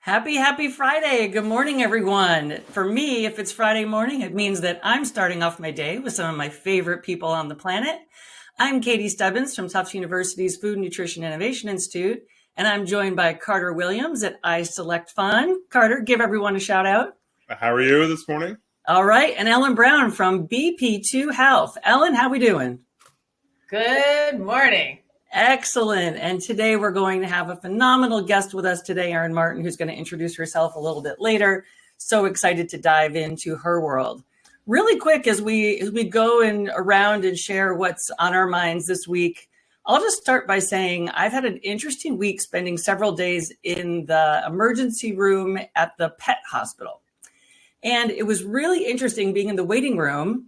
Happy Friday. Good morning, everyone. For me, if it's Friday morning, it means that I'm starting off my day with some of my favorite people on the planet. I'm Katie Stebbins from Tufts University's Food Nutrition Innovation Institute, and I'm joined by Carter Williams at I Select Fun. Carter, give everyone a shout out. How are you this morning? All right. And Ellen Brown from BP2 Health. Ellen, how we doing? Good morning. Excellent. And today we're going to have a phenomenal guest with us today, Erin Martin, who's going to introduce herself a little bit later. So excited to dive into her world. Really quick, as we go around and share what's on our minds this week, I'll just start by saying I've had an interesting week spending several days in the emergency room at the pet hospital. And it was really interesting being in the waiting room.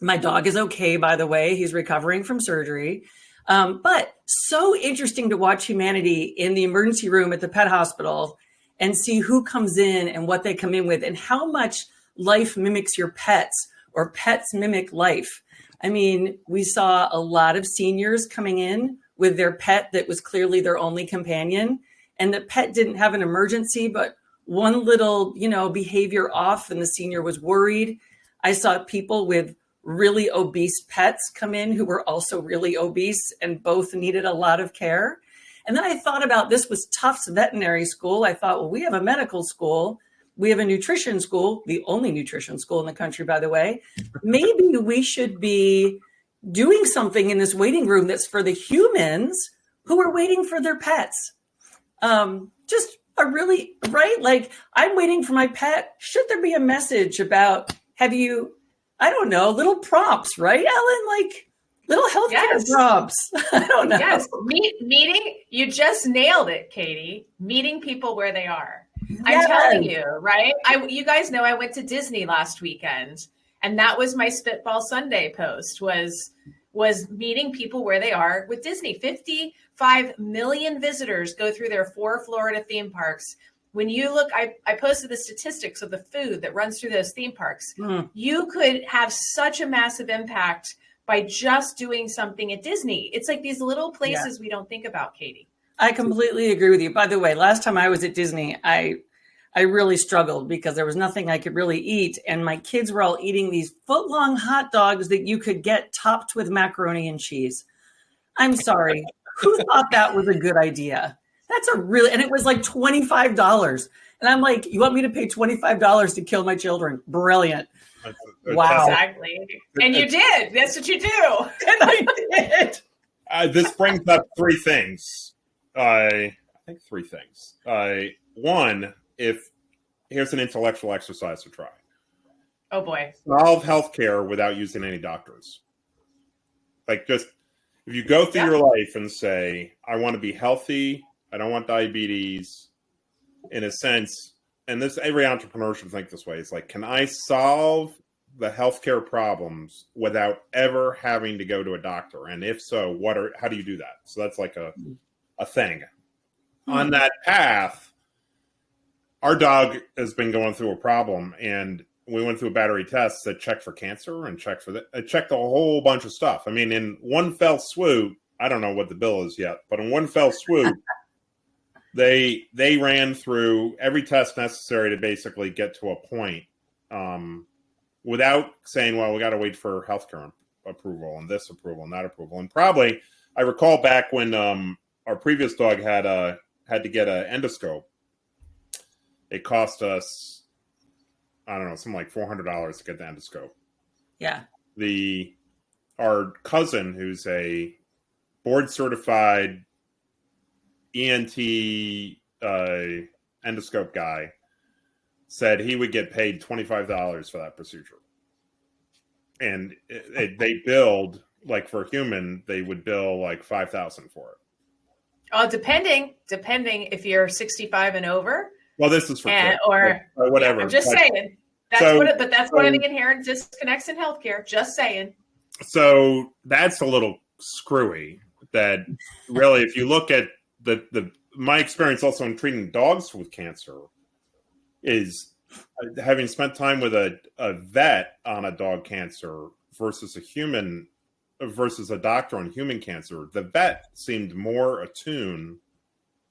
My dog is okay, by the way. He's recovering from surgery. But so interesting to watch humanity in the emergency room at the pet hospital and see who comes in and what they come in with and how much life mimics your pets or pets mimic life. I mean, we saw a lot of seniors coming in with their pet that was clearly their only companion, and the pet didn't have an emergency, but one little, behavior off and the senior was worried. I saw people with really obese pets come in who were also really obese and both needed a lot of care. And then I thought about this was Tufts Veterinary School. I thought, well, we have a medical school. We have a nutrition school, the only nutrition school in the country, by the way. Maybe we should be doing something in this waiting room that's for the humans who are waiting for their pets. Just a really, right? Like, I'm waiting for my pet. Should there be a message about, I don't know, little prompts, right, Ellen? Like little healthcare prompts. I don't know. Yes, meeting, you just nailed it, Katie. Meeting people where they are. Yes. I'm telling you, right? You guys know I went to Disney last weekend, and that was my Spitball Sunday post was meeting people where they are with Disney. 55 million visitors go through their 4 Florida theme parks. When you look, I posted the statistics of the food that runs through those theme parks. You could have such a massive impact by just doing something at Disney. It's like these little places we don't think about, Katie. I completely agree with you. By the way, last time I was at Disney, I really struggled because there was nothing I could really eat. And my kids were all eating these foot-long hot dogs that you could get topped with macaroni and cheese. I'm sorry. Who thought that was a good idea? And it was like $25. And I'm like, you want me to pay $25 to kill my children? Brilliant. Wow. Exactly. And you did. That's what you do. And I did. This brings up 3 things. I think 3 things. One, here's an intellectual exercise to try. Oh, boy. Solve healthcare without using any doctors. Like, just if you go through your life and say, I want to be healthy, I don't want diabetes, in a sense, and every entrepreneur should think this way. It's like, can I solve the healthcare problems without ever having to go to a doctor? And if so, how do you do that? So that's like a thing. On that path, our dog has been going through a problem, and we went through a battery test that checked for cancer and checked a whole bunch of stuff. I mean, in one fell swoop, I don't know what the bill is yet, but in one fell swoop, they ran through every test necessary to basically get to a point without saying, well, we got to wait for healthcare approval and this approval and that approval. And probably, I recall back when our previous dog had to get an endoscope. It cost us, I don't know, something like $400 to get the endoscope. Yeah. Our cousin, who's a board certified ENT endoscope guy, said he would get paid $25 for that procedure. And they billed, like for a human, they would bill like $5,000 for it. Oh, depending if you're 65 and over. Well, this is for kids, or whatever. I'm just saying. That's one of the inherent disconnects in healthcare. Just saying. So that's a little screwy. That really, if you look at my experience also in treating dogs with cancer, is having spent time with a vet on a dog cancer versus a doctor on human cancer. The vet seemed more attuned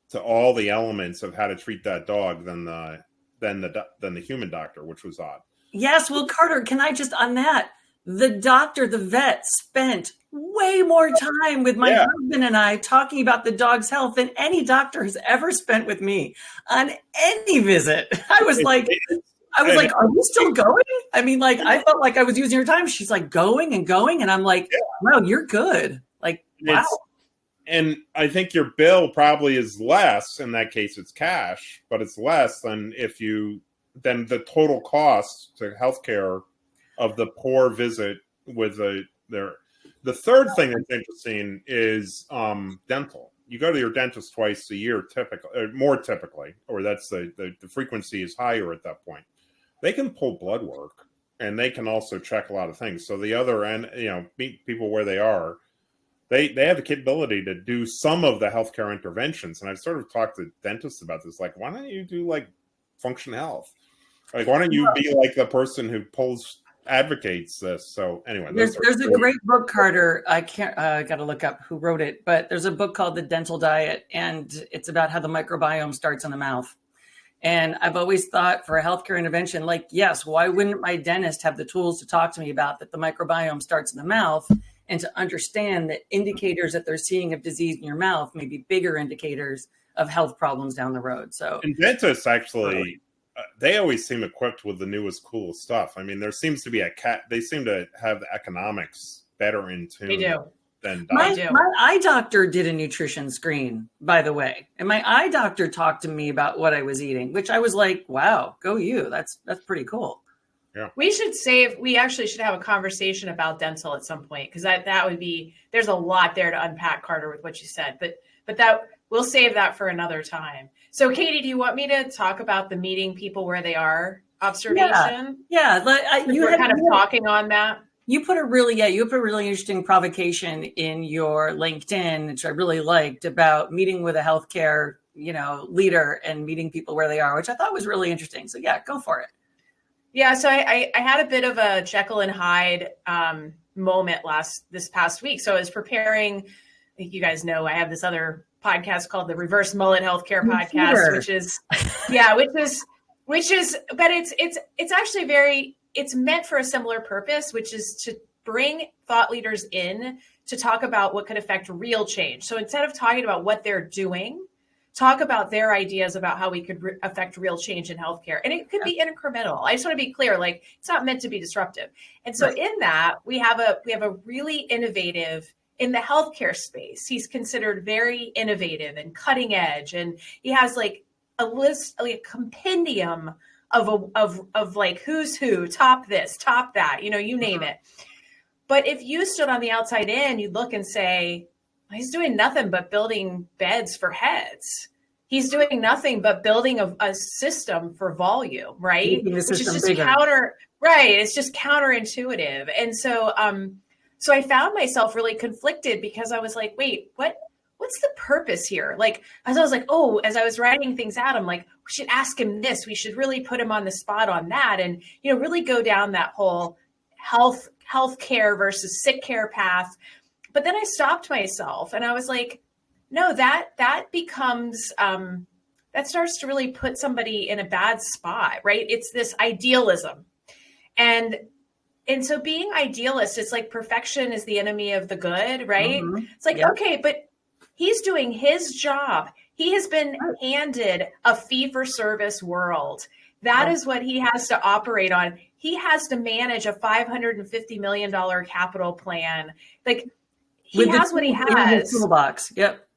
to all the elements of how to treat that dog than the human doctor, which was odd. Yes. Well, Carter, can I just on that? The vet spent way more time with my husband and I talking about the dog's health than any doctor has ever spent with me on any visit. I was like, are you still going? I mean, like, I felt like I was using her time. She's like going and going. And I'm like, wow, you're good. Like, wow. And I think your bill probably is less. In that case, it's cash, but it's less than than the total cost to healthcare of the poor visit with the third thing that's interesting is dental. You go to your dentist twice a year, more typically, or that's the frequency is higher at that point. They can pull blood work, and they can also check a lot of things. So the other end, meet people where they are. They have the capability to do some of the healthcare interventions. And I've sort of talked to dentists about this, like, why don't you do like Function Health? Like, why don't you be like the person who advocates this? So anyway, there's a great book, Carter. I got to look up who wrote it, but there's a book called The Dental Diet, and it's about how the microbiome starts in the mouth. And I've always thought for a healthcare intervention, like, yes, why wouldn't my dentist have the tools to talk to me about that the microbiome starts in the mouth, and to understand that indicators that they're seeing of disease in your mouth may be bigger indicators of health problems down the road. So, and dentists actually, they always seem equipped with the newest, coolest stuff. I mean, there seems to be they seem to have the economics better in tune. They do. Than my eye doctor did a nutrition screen, by the way. And my eye doctor talked to me about what I was eating, which I was like, wow, go you. That's pretty cool. Yeah. We actually should have a conversation about dental at some point, because that would be, there's a lot there to unpack, Carter, with what you said, but that we'll save that for another time. So Katie, do you want me to talk about the meeting people where they are observation? Yeah. We're kind of talking on that. You put a really interesting provocation in your LinkedIn, which I really liked, about meeting with a healthcare, leader and meeting people where they are, which I thought was really interesting. So yeah, go for it. Yeah, so I had a bit of a Jekyll and Hyde moment this past week. So I was preparing. I think you guys know I have this other podcast called the Reverse Mullet Healthcare Podcast, which is, but it's actually it's meant for a similar purpose, which is to bring thought leaders in to talk about what could affect real change. So instead of talking about what they're doing, talk about their ideas about how we could affect real change in healthcare. And it could be incremental. I just want to be clear, like, it's not meant to be disruptive. And so in that, we have a really innovative in the healthcare space. He's considered very innovative and cutting edge. And he has like a list, like a compendium of like who's who, top this, top that, you name it. But if you stood on the outside in, you'd look and say, he's doing nothing but building beds for heads. He's doing nothing but building a system for volume, right? Which is just It's just counterintuitive. And so, so I found myself really conflicted, because I was like, wait, what's the purpose here? Like, as I was like, as I was writing things out, I'm like, we should ask him this. We should really put him on the spot on that, and really go down that whole healthcare versus sick care path. But then I stopped myself and I was like, no, that becomes, that starts to really put somebody in a bad spot, right? It's this idealism. And so being idealist, it's like perfection is the enemy of the good, right? Mm-hmm. It's like, okay, but he's doing his job. He has been handed a fee-for-service world. That is what he has to operate on. He has to manage a $550 million capital plan. Like, he has what he has. Toolbox. Yep.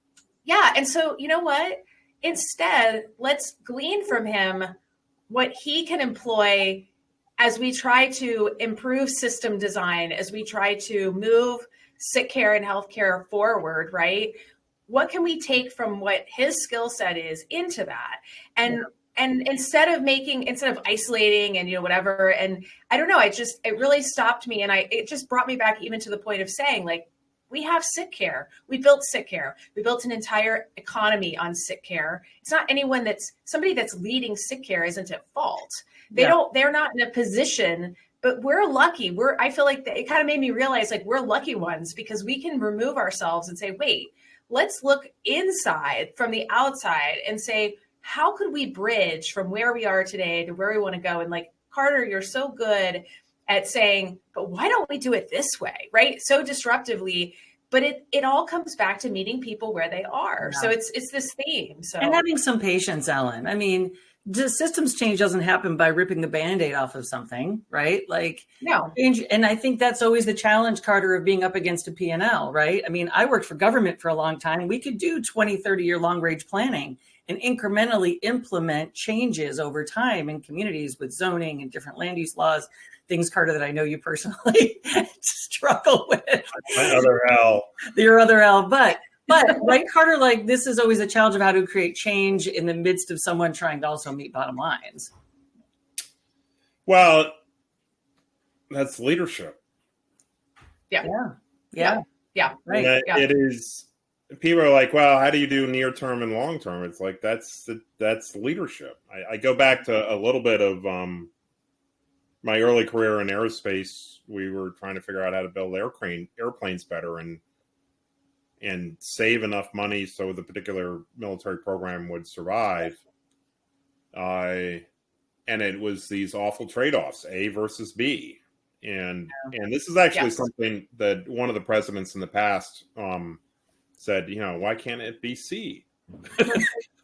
Yeah. And so, you know what? Instead, let's glean from him what he can employ as we try to improve system design, as we try to move sick care and healthcare forward, right? What can we take from what his skill set is into that? And instead of isolating and, whatever. And I don't know, it really stopped me. And it just brought me back even to the point of saying, like, we have sick care. We built sick care. We built an entire economy on sick care. It's not somebody that's leading sick care isn't at fault. They're not in a position, but we're lucky. I feel like it kind of made me realize, like, we're lucky ones, because we can remove ourselves and say, wait, let's look inside from the outside and say, how could we bridge from where we are today to where we want to go? And like, Carter, you're so good at saying, but why don't we do it this way? Right? So disruptively, but it all comes back to meeting people where they are. Yeah. So it's this theme. So, and having some patience, Ellen. I mean, the systems change doesn't happen by ripping the Band-Aid off of something, right? Like, no. And I think that's always the challenge, Carter, of being up against a P&L, right? I mean, I worked for government for a long time. We could do 20, 30-year long-range planning and incrementally implement changes over time in communities with zoning and different land use laws, things, Carter, that I know you personally struggle with. My other L. Your other L. But right, Carter, like, this is always a challenge of how to create change in the midst of someone trying to also meet bottom lines. Well, that's leadership. Yeah. Right. It is. People are like, well, how do you do near term and long term? It's like, that's leadership. I go back to a little bit of my early career in aerospace. We were trying to figure out how to build airplanes better and save enough money so the particular military program would survive. And it was these awful trade-offs, A versus B. And this is actually something that one of the presidents in the past said, why can't it be C?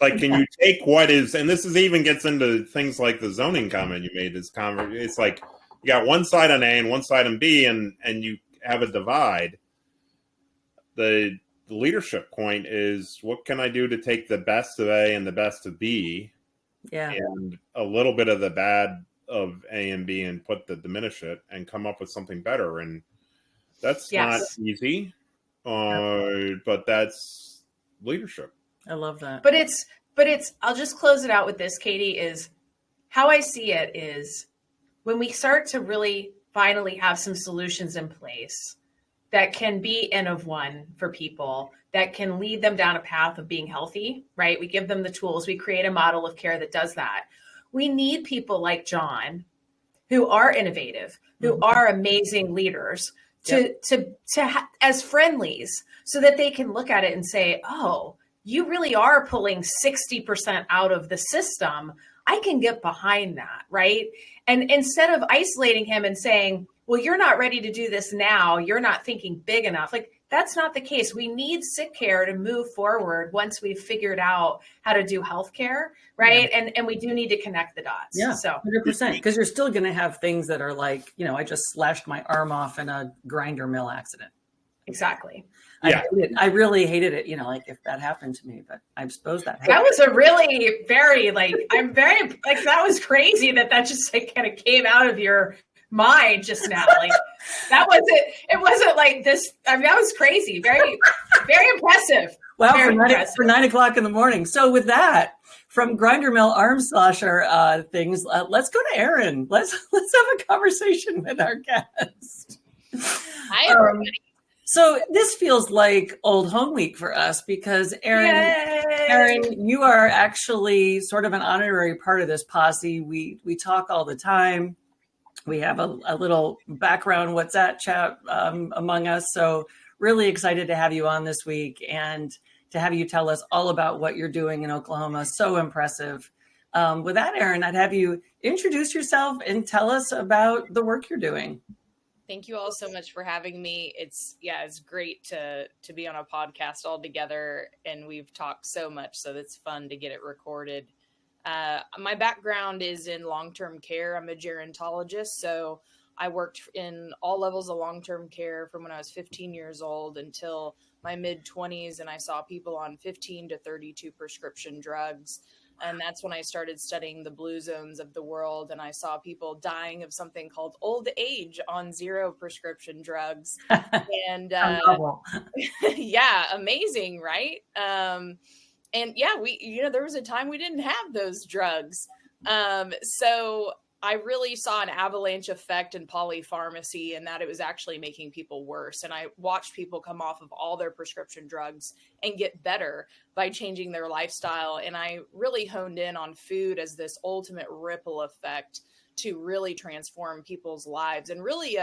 Like, can you take what is, and this is even gets into things like the zoning comment you made. It's like you got one side on A and one side on B, and you have a divide. The leadership point is, what can I do to take the best of A and the best of B, and a little bit of the bad of A and B, and diminish it and come up with something better. And that's not easy. But that's leadership. I love that. But it's, I'll just close it out with this, Katie, is how I see it is when we start to really finally have some solutions in place that can be N of one for people, that can lead them down a path of being healthy, right? We give them the tools. We create a model of care that does that. We need people like John who are innovative, who are amazing leaders, as friendlies, so that they can look at it and say, oh, you really are pulling 60% out of the system. I can get behind that, right? And instead of isolating him and saying, well, you're not ready to do this now, you're not thinking big enough. Like, that's not the case. We need sick care to move forward once we've figured out how to do healthcare, right? Yeah. And we do need to connect the dots. Yeah, so 100%. Because you're still going to have things that are like, I just slashed my arm off in a grinder mill accident. Exactly. Yeah. I really hated it, like if that happened to me, but I suppose that happened. That was a really very, that was crazy that just kind of came out of your mind just now. Like, it wasn't like this. I mean, that was crazy. Very, very impressive. Wow. For 9 o'clock in the morning. So with that, from grinder mill arm slasher things, let's go to Erin. Let's have a conversation with our guest. Hi, everybody. So this feels like old home week for us because Erin, you are actually sort of an honorary part of this posse. We talk all the time. We have a little background WhatsApp chat among us. So really excited to have you on this week and to have you tell us all about what you're doing in Oklahoma. So impressive. With that, Erin, I'd have you introduce yourself and tell us about the work you're doing. Thank you all so much for having me. It's great to be on a podcast all together, and we've talked so much, so it's fun to get it recorded. My background is in long-term care. I'm a gerontologist, so I worked in all levels of long-term care from when I was 15 years old until my mid-20s, and I saw people on 15 to 32 prescription drugs. And that's when I started studying the blue zones of the world. And I saw people dying of something called old age on 0 prescription drugs. And amazing, right? There was a time we didn't have those drugs. So I really saw an avalanche effect in polypharmacy, and that it was actually making people worse. And I watched people come off of all their prescription drugs and get better by changing their lifestyle. And I really honed in on food as this ultimate ripple effect to really transform people's lives. And really,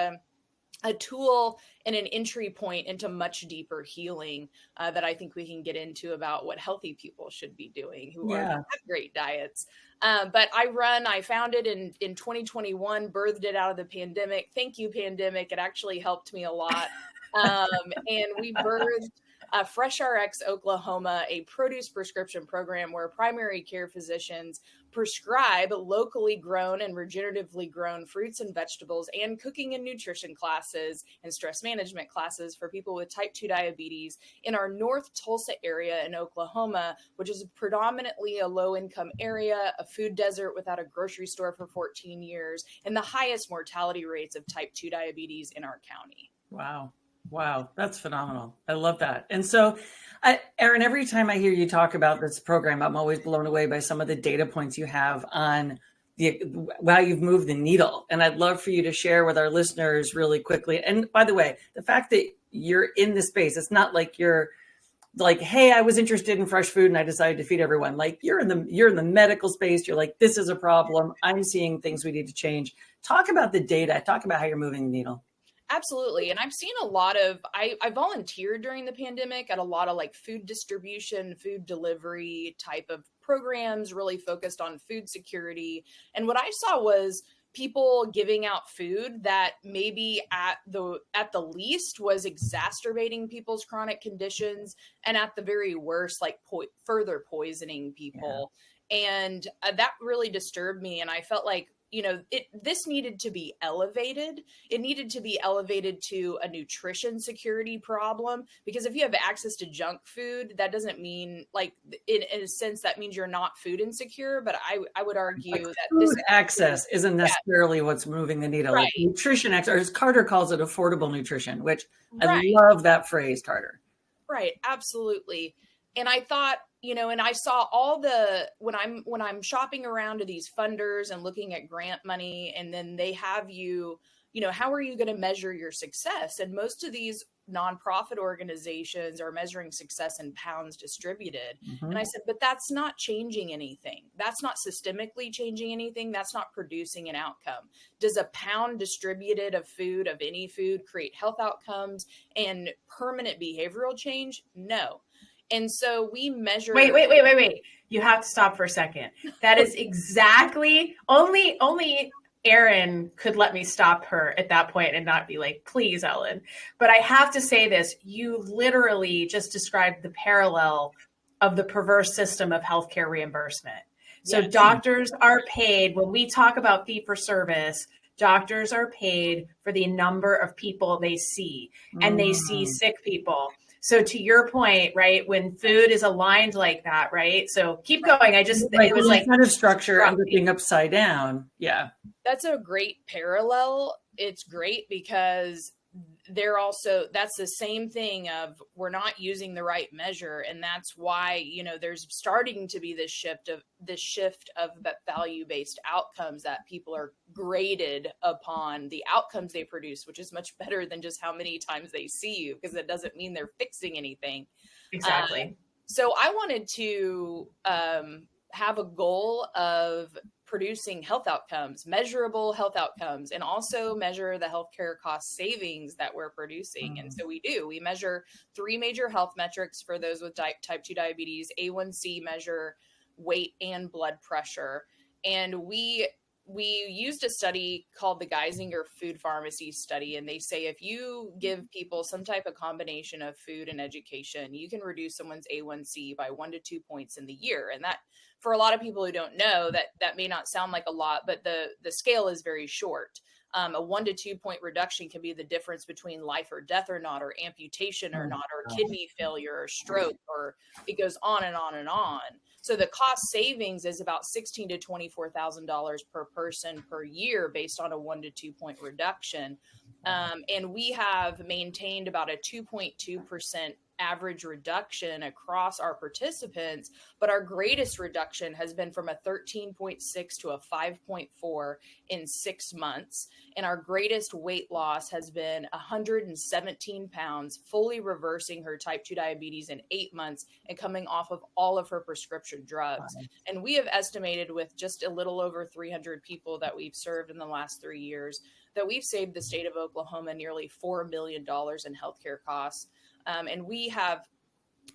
a tool and an entry point into much deeper healing that I think we can get into about what healthy people should be doing who already have great diets. But I founded in 2021, birthed it out of the pandemic. Thank you, pandemic. It actually helped me a lot. And we birthed FreshRx Oklahoma, a produce prescription program where primary care physicians prescribe locally grown and regeneratively grown fruits and vegetables and cooking and nutrition classes and stress management classes for people with type 2 diabetes in our North Tulsa area in Oklahoma, which is predominantly a low-income area, a food desert without a grocery store for 14 years, and the highest mortality rates of type 2 diabetes in our county. Wow. Wow, that's phenomenal. I love that. And so, Erin, every time I hear you talk about this program, I'm always blown away by some of the data points you have on how you've moved the needle. And I'd love for you to share with our listeners really quickly. And by the way, the fact that you're in this space, it's not like you're like, hey, I was interested in fresh food and I decided to feed everyone. Like you're in the medical space. You're like, this is a problem. I'm seeing things we need to change. Talk about the data. Talk about how you're moving the needle. Absolutely. And I've seen a lot of, I volunteered during the pandemic at a lot of like food distribution, food delivery type of programs, really focused on food security. And what I saw was people giving out food that maybe at the least was exacerbating people's chronic conditions, and at the very worst, like further poisoning people. Yeah. And that really disturbed me. And I felt like, this needed to be elevated. It needed to be elevated to a nutrition security problem, because if you have access to junk food, that doesn't mean, like, in a sense, that means you're not food insecure. But I would argue like that food access isn't necessarily what's moving the needle. Right. Like nutrition access, or as Carter calls it, affordable nutrition, which I love that phrase, Carter. Right. Absolutely. And I thought, and I saw when I'm shopping around to these funders and looking at grant money, and then they have you, how are you going to measure your success? And most of these nonprofit organizations are measuring success in pounds distributed. Mm-hmm. And I said, but that's not changing anything. That's not systemically changing anything. That's not producing an outcome. Does a pound distributed of food, of any food, create health outcomes and permanent behavioral change? No. And so we measure. Wait. You have to stop for a second. That is exactly only Erin could let me stop her at that point and not be like, please, Ellen. But I have to say this. You literally just described the parallel of the perverse system of healthcare reimbursement. So yes. Doctors are paid, when we talk about fee for service, doctors are paid for the number of people they see, and they see sick people. So to your point, right, when food is aligned like that, right? So keep going. It was like kind of structure and being upside down. Yeah. That's a great parallel. It's great because that's the same thing of we're not using the right measure. And that's why, there's starting to be this shift of value-based outcomes, that people are graded upon the outcomes they produce, which is much better than just how many times they see you, because it doesn't mean they're fixing anything. Exactly. So I wanted to have a goal of producing health outcomes, measurable health outcomes, and also measure the healthcare cost savings that we're producing. And so we measure 3 major health metrics for those with type 2 diabetes: A1C measure, weight, and blood pressure. And we used a study called the Geisinger Food Pharmacy Study. And they say if you give people some type of combination of food and education, you can reduce someone's A1C by 1 to 2 points in the year. And that, for a lot of people who don't know, that may not sound like a lot, but the scale is very short. A 1 to 2 point reduction can be the difference between life or death or not, or amputation or not, or kidney failure or stroke, or it goes on and on and on. So the cost savings is about $16,000 to $24,000 per person per year based on a 1 to 2 point reduction. And we have maintained about a 2.2% average reduction across our participants, but our greatest reduction has been from a 13.6 to a 5.4 in 6 months. And our greatest weight loss has been 117 pounds, fully reversing her type 2 diabetes in 8 months and coming off of all of her prescription drugs. Wow. And we have estimated with just a little over 300 people that we've served in the last 3 years that we've saved the state of Oklahoma nearly $4 million in healthcare costs. And we have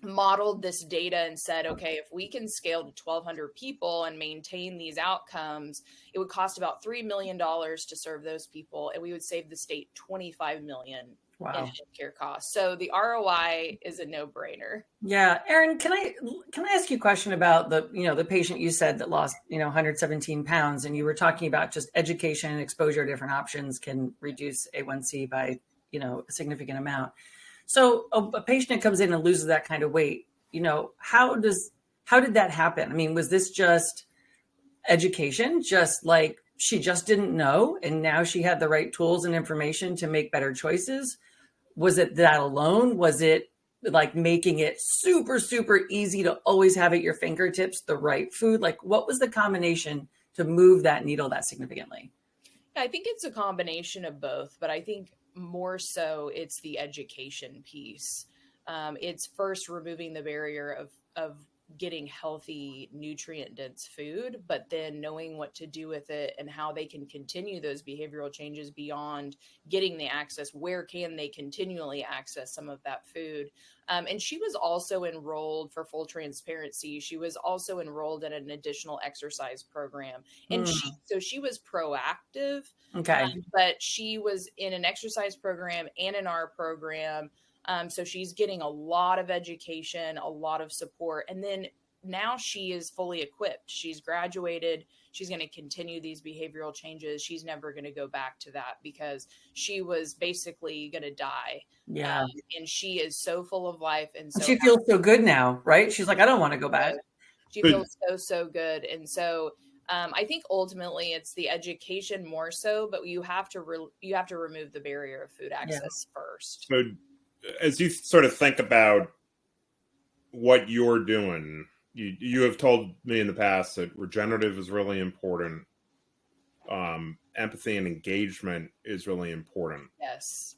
modeled this data and said, okay, if we can scale to 1,200 people and maintain these outcomes, it would cost about $3 million to serve those people, and we would save the state $25 million in healthcare costs. So the ROI is a no-brainer. Yeah, Erin, can I ask you a question about the patient you said that lost 117 pounds, and you were talking about just education and exposure to different options can reduce A1C by a significant amount. So a patient that comes in and loses that kind of weight, how did that happen? I mean, was this just education, just like she just didn't know, and now she had the right tools and information to make better choices? Was it that alone? Was it like making it super, super easy to always have at your fingertips the right food? Like, what was the combination to move that needle that significantly? I think it's a combination of both, but I think more so it's the education piece. It's first removing the barrier of getting healthy, nutrient-dense food, but then knowing what to do with it and how they can continue those behavioral changes beyond getting the access. Where can they continually access some of that food? And she was also enrolled, for full transparency, she was also enrolled in an additional exercise program. And she was proactive, but she was in an exercise program and in our program. So she's getting a lot of education, a lot of support. And then now she is fully equipped. She's graduated. She's going to continue these behavioral changes. She's never going to go back to that because she was basically going to die. Yeah. And she is so full of life. And so she feels so good now, right? She's like, I don't want to go back. She feels so good. And so I think ultimately it's the education more so, but you have to remove the barrier of food access first. So as you sort of think about what you're doing, you have told me in the past that regenerative is really important. Empathy and engagement is really important. Yes.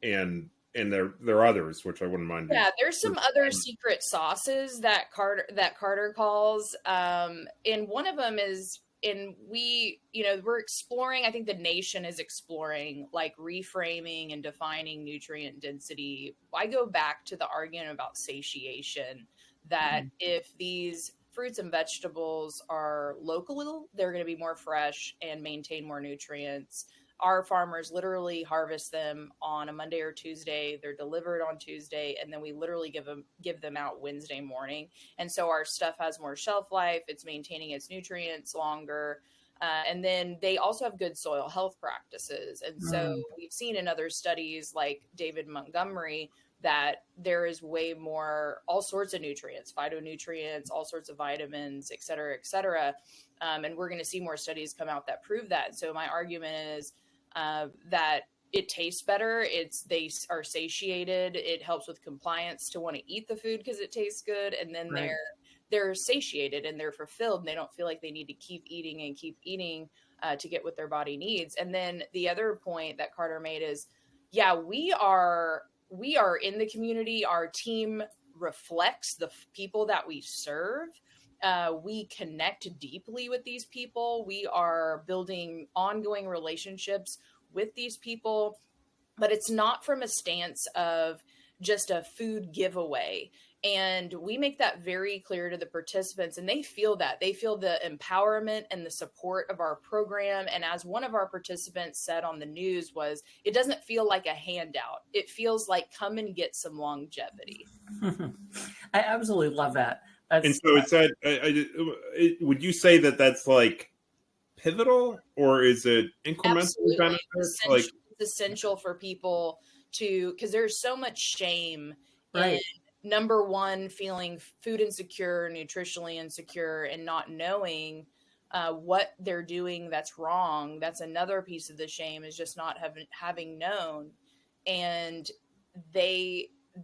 And there are others which I wouldn't mind. Yeah, there's some other secret sauces that Carter calls, and one of them is. And we're exploring, I think the nation is exploring like reframing and defining nutrient density. I go back to the argument about satiation, that if these fruits and vegetables are local, they're going to be more fresh and maintain more nutrients. Our farmers literally harvest them on a Monday or Tuesday. They're delivered on Tuesday, and then we literally give them out Wednesday morning. And so our stuff has more shelf life. It's maintaining its nutrients longer. And then they also have good soil health practices. And so we've seen in other studies like David Montgomery that there is way more, all sorts of nutrients, phytonutrients, all sorts of vitamins, et cetera, et cetera. And we're going to see more studies come out that prove that. So my argument is that it tastes better. They are satiated. It helps with compliance to want to eat the food because it tastes good. And then they're satiated and they're fulfilled and they don't feel like they need to keep eating to get what their body needs. And then the other point that Carter made is, we are in the community. Our team reflects the people that we serve. We connect deeply with these people. We are building ongoing relationships with these people, but it's not from a stance of just a food giveaway. And we make that very clear to the participants, and they feel that. They feel the empowerment and the support of our program. And as one of our participants said on the news it doesn't feel like a handout. It feels like come and get some longevity. I absolutely love that. And so it's that. Would you say that that's like pivotal, or is it incremental benefits? It's essential for people because there's so much shame in, number one, feeling food insecure, nutritionally insecure, and not knowing what they're doing that's wrong. That's another piece of the shame, is just not having known. And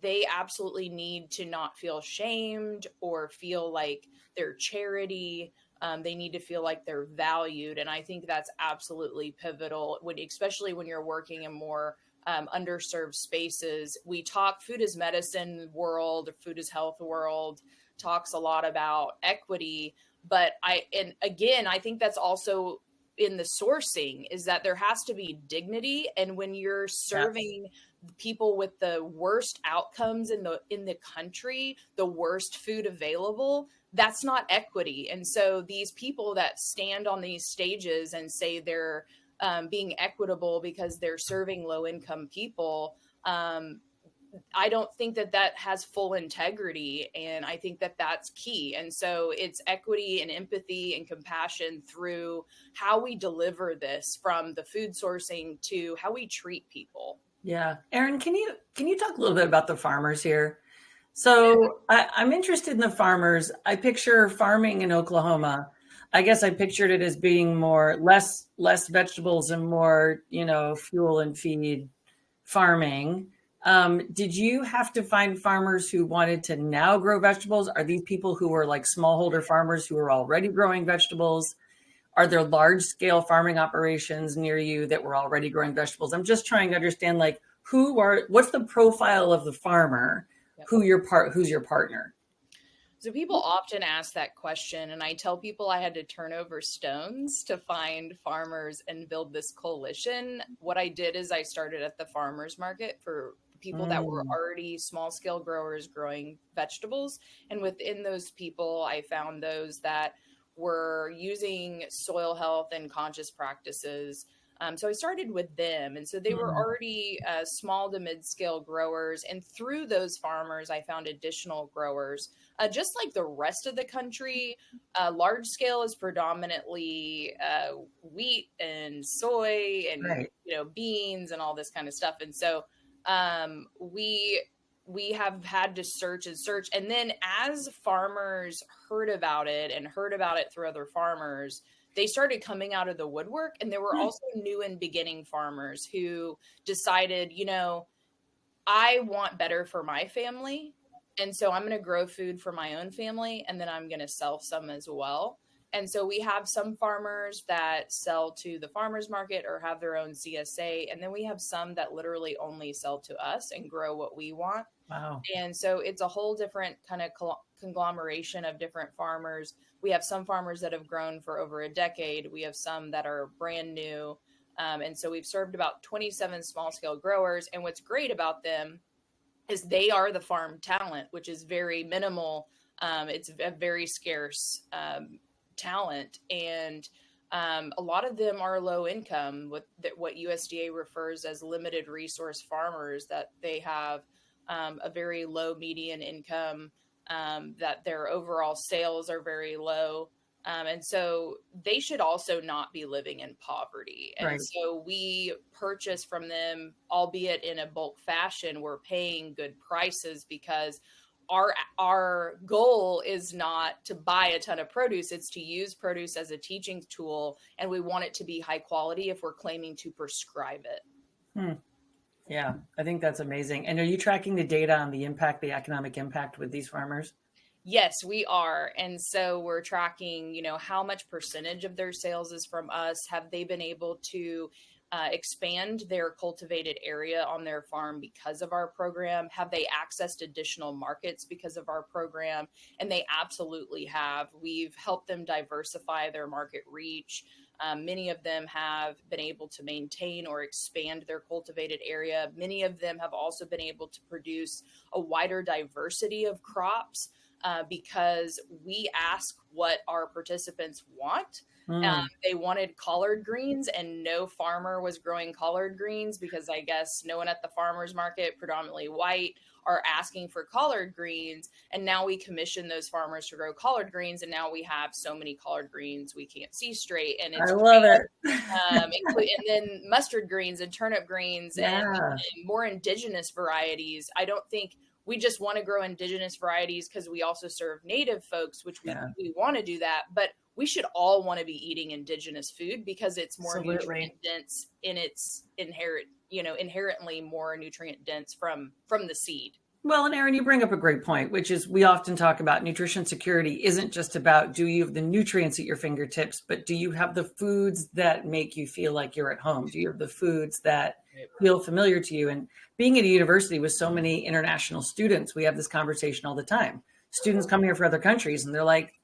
they absolutely need to not feel shamed or feel like they're charity. They need to feel like they're valued. And I think that's absolutely pivotal, especially when you're working in more underserved spaces. We talk food is medicine world, food is health world, talks a lot about equity. But I think that's also in the sourcing, is that there has to be dignity. And when you're serving people with the worst outcomes in the country, the worst food available, that's not equity. And so these people that stand on these stages and say they're being equitable because they're serving low income people, I don't think that has full integrity. And I think that that's key. And so it's equity and empathy and compassion through how we deliver this, from the food sourcing to how we treat people. Yeah. Erin, can you talk a little bit about the farmers here? So I'm interested in the farmers. I picture farming in Oklahoma. I guess I pictured it as being less vegetables and more, fuel and feed farming. Did you have to find farmers who wanted to now grow vegetables? Are these people who were like smallholder farmers who are already growing vegetables? Are there large scale farming operations near you that were already growing vegetables? I'm just trying to understand, like, what's the profile of the farmer? Yep. Who's your partner? So people often ask that question, and I tell people I had to turn over stones to find farmers and build this coalition. What I did is I started at the farmers market for people that were already small scale growers growing vegetables. And within those people, I found those that were using soil health and conscious practices. So I started with them. And so they were already small to mid-scale growers. And through those farmers, I found additional growers. Just like the rest of the country, large scale is predominantly wheat and soy and beans and all this kind of stuff. And so we have had to search. And then as farmers heard about it through other farmers, they started coming out of the woodwork. And there were also new and beginning farmers who decided, I want better for my family. And so I'm going to grow food for my own family, and then I'm going to sell some as well. And so we have some farmers that sell to the farmers market or have their own CSA. And then we have some that literally only sell to us and grow what we want. Wow. And so it's a whole different kind of conglomeration of different farmers. We have some farmers that have grown for over a decade. We have some that are brand new. And so we've served about 27 small scale growers. And what's great about them is they are the farm talent, which is very minimal. It's a very scarce talent. And a lot of them are low income, with what USDA refers as limited resource farmers, that they have a very low median income, that their overall sales are very low. And so they should also not be living in poverty. And so we purchase from them, albeit in a bulk fashion. We're paying good prices because our goal is not to buy a ton of produce. It's to use produce as a teaching tool. And we want it to be high quality if we're claiming to prescribe it. Yeah, I think that's amazing. And are you tracking the data on the economic impact with these farmers? Yes, we are. And so we're tracking, how much percentage of their sales is from us. Have they been able to expand their cultivated area on their farm because of our program? Have they accessed additional markets because of our program? And they absolutely have. We've helped them diversify their market reach. Many of them have been able to maintain or expand their cultivated area. Many of them have also been able to produce a wider diversity of crops because we ask what our participants want. They wanted collard greens, and no farmer was growing collard greens because I guess no one at the farmers market, predominantly white, are asking for collard greens. And now we commission those farmers to grow collard greens. And now we have so many collard greens we can't see straight. And it's I love it. And then mustard greens and turnip greens and more indigenous varieties. I don't think we just want to grow indigenous varieties because we also serve native folks, which we want to do that. But we should all want to be eating indigenous food because it's more nutrient dense in its inherently more nutrient dense from the seed. Well, and Erin, you bring up a great point, which is we often talk about nutrition security isn't just about do you have the nutrients at your fingertips, but do you have the foods that make you feel like you're at home? Do you have the foods that feel familiar to you? And being at a university with so many international students, we have this conversation all the time. Students come here from other countries and they're like,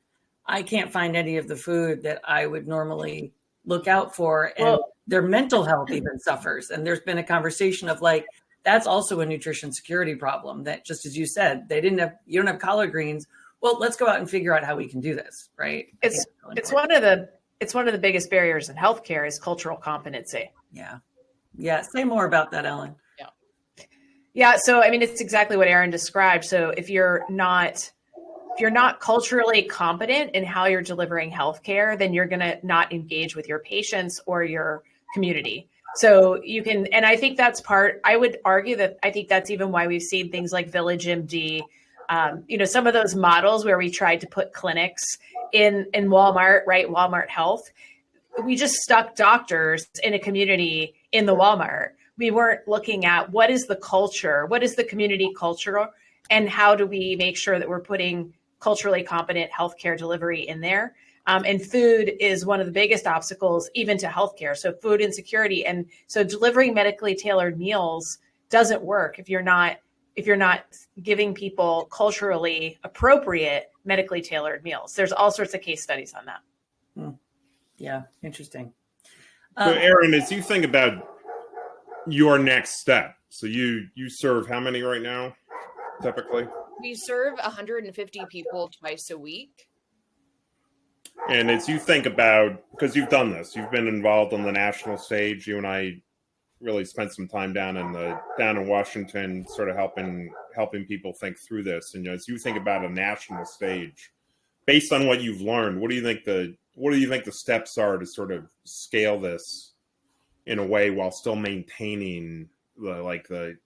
I can't find any of the food that I would normally look out for. And their mental health even suffers. And there's been a conversation of like, that's also a nutrition security problem that, just as you said, you don't have collard greens. Well, let's go out and figure out how we can do this. Right. It's one of the biggest barriers in healthcare is cultural competency. Yeah. Yeah. Say more about that, Ellen. Yeah. So, I mean, it's exactly what Erin described. So if you're not culturally competent in how you're delivering healthcare, then you're going to not engage with your patients or your community. So you can, and I think I would argue that I think that's even why we've seen things like Village MD, some of those models where we tried to put clinics in Walmart, right? Walmart Health. We just stuck doctors in a community in the Walmart. We weren't looking at what is the culture, what is the community culture, and how do we make sure that we're putting culturally competent healthcare delivery in there. And food is one of the biggest obstacles even to healthcare. So food insecurity. And so delivering medically tailored meals doesn't work if you're not giving people culturally appropriate medically tailored meals. There's all sorts of case studies on that. Yeah, interesting. So Erin, as you think about your next step, so you serve how many right now, typically? We serve 150 people twice a week. And as you think about, because you've done this, you've been involved on the national stage. You and I really spent some time down in Washington, sort of helping people think through this. And as you think about a national stage, based on what you've learned, what do you think the steps are to sort of scale this in a way while still maintaining the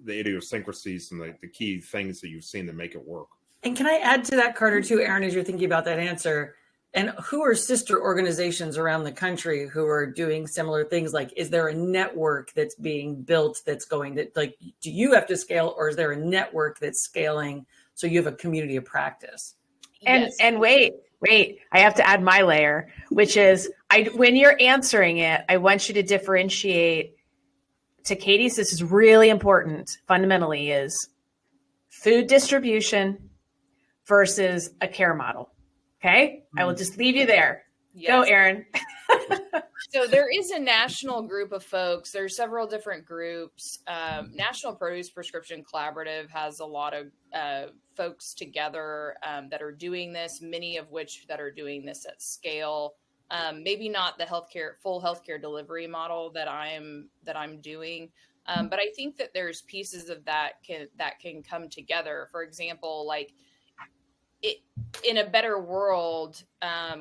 idiosyncrasies and the key things that you've seen to make it work? And can I add to that, Carter, too, Erin, as you're thinking about that answer? And who are sister organizations around the country who are doing similar things? Like, is there a network that's being built that's going to, like, do you have to scale, or is there a network that's scaling so you have a community of practice? And wait, I have to add my layer, which is when you're answering it, I want you to differentiate to Katie's. This is really important. Fundamentally, is food distribution versus a care model. Okay, I will just leave you there. Yes. Go, Erin. So there is a national group of folks. There's several different groups. National Produce Prescription Collaborative has a lot of folks together that are doing this, many of which that are doing this at scale. Maybe not the full healthcare delivery model that I'm doing. But I think that there's pieces of that can come together. For example, like, in a better world,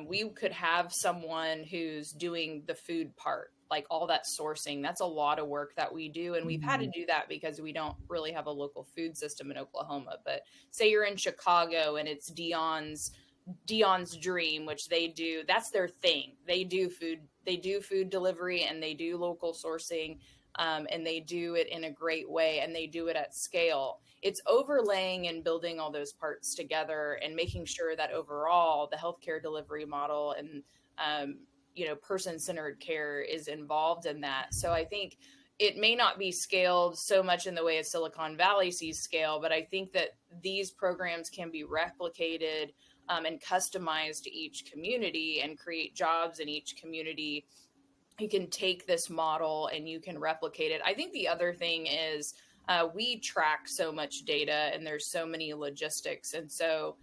we could have someone who's doing the food part, like all that sourcing. That's a lot of work that we do. And we've had to do that because we don't really have a local food system in Oklahoma. But say you're in Chicago and it's Dion's dream, which they do. That's their thing. They do food delivery and they do local sourcing. And they do it in a great way and they do it at scale. It's overlaying and building all those parts together and making sure that overall the healthcare delivery model and, person-centered care is involved in that. So I think it may not be scaled so much in the way of Silicon Valley sees scale, but I think that these programs can be replicated and customized to each community and create jobs in each community. You can take this model and you can replicate it. I think the other thing is we track so much data and there's so many logistics. And so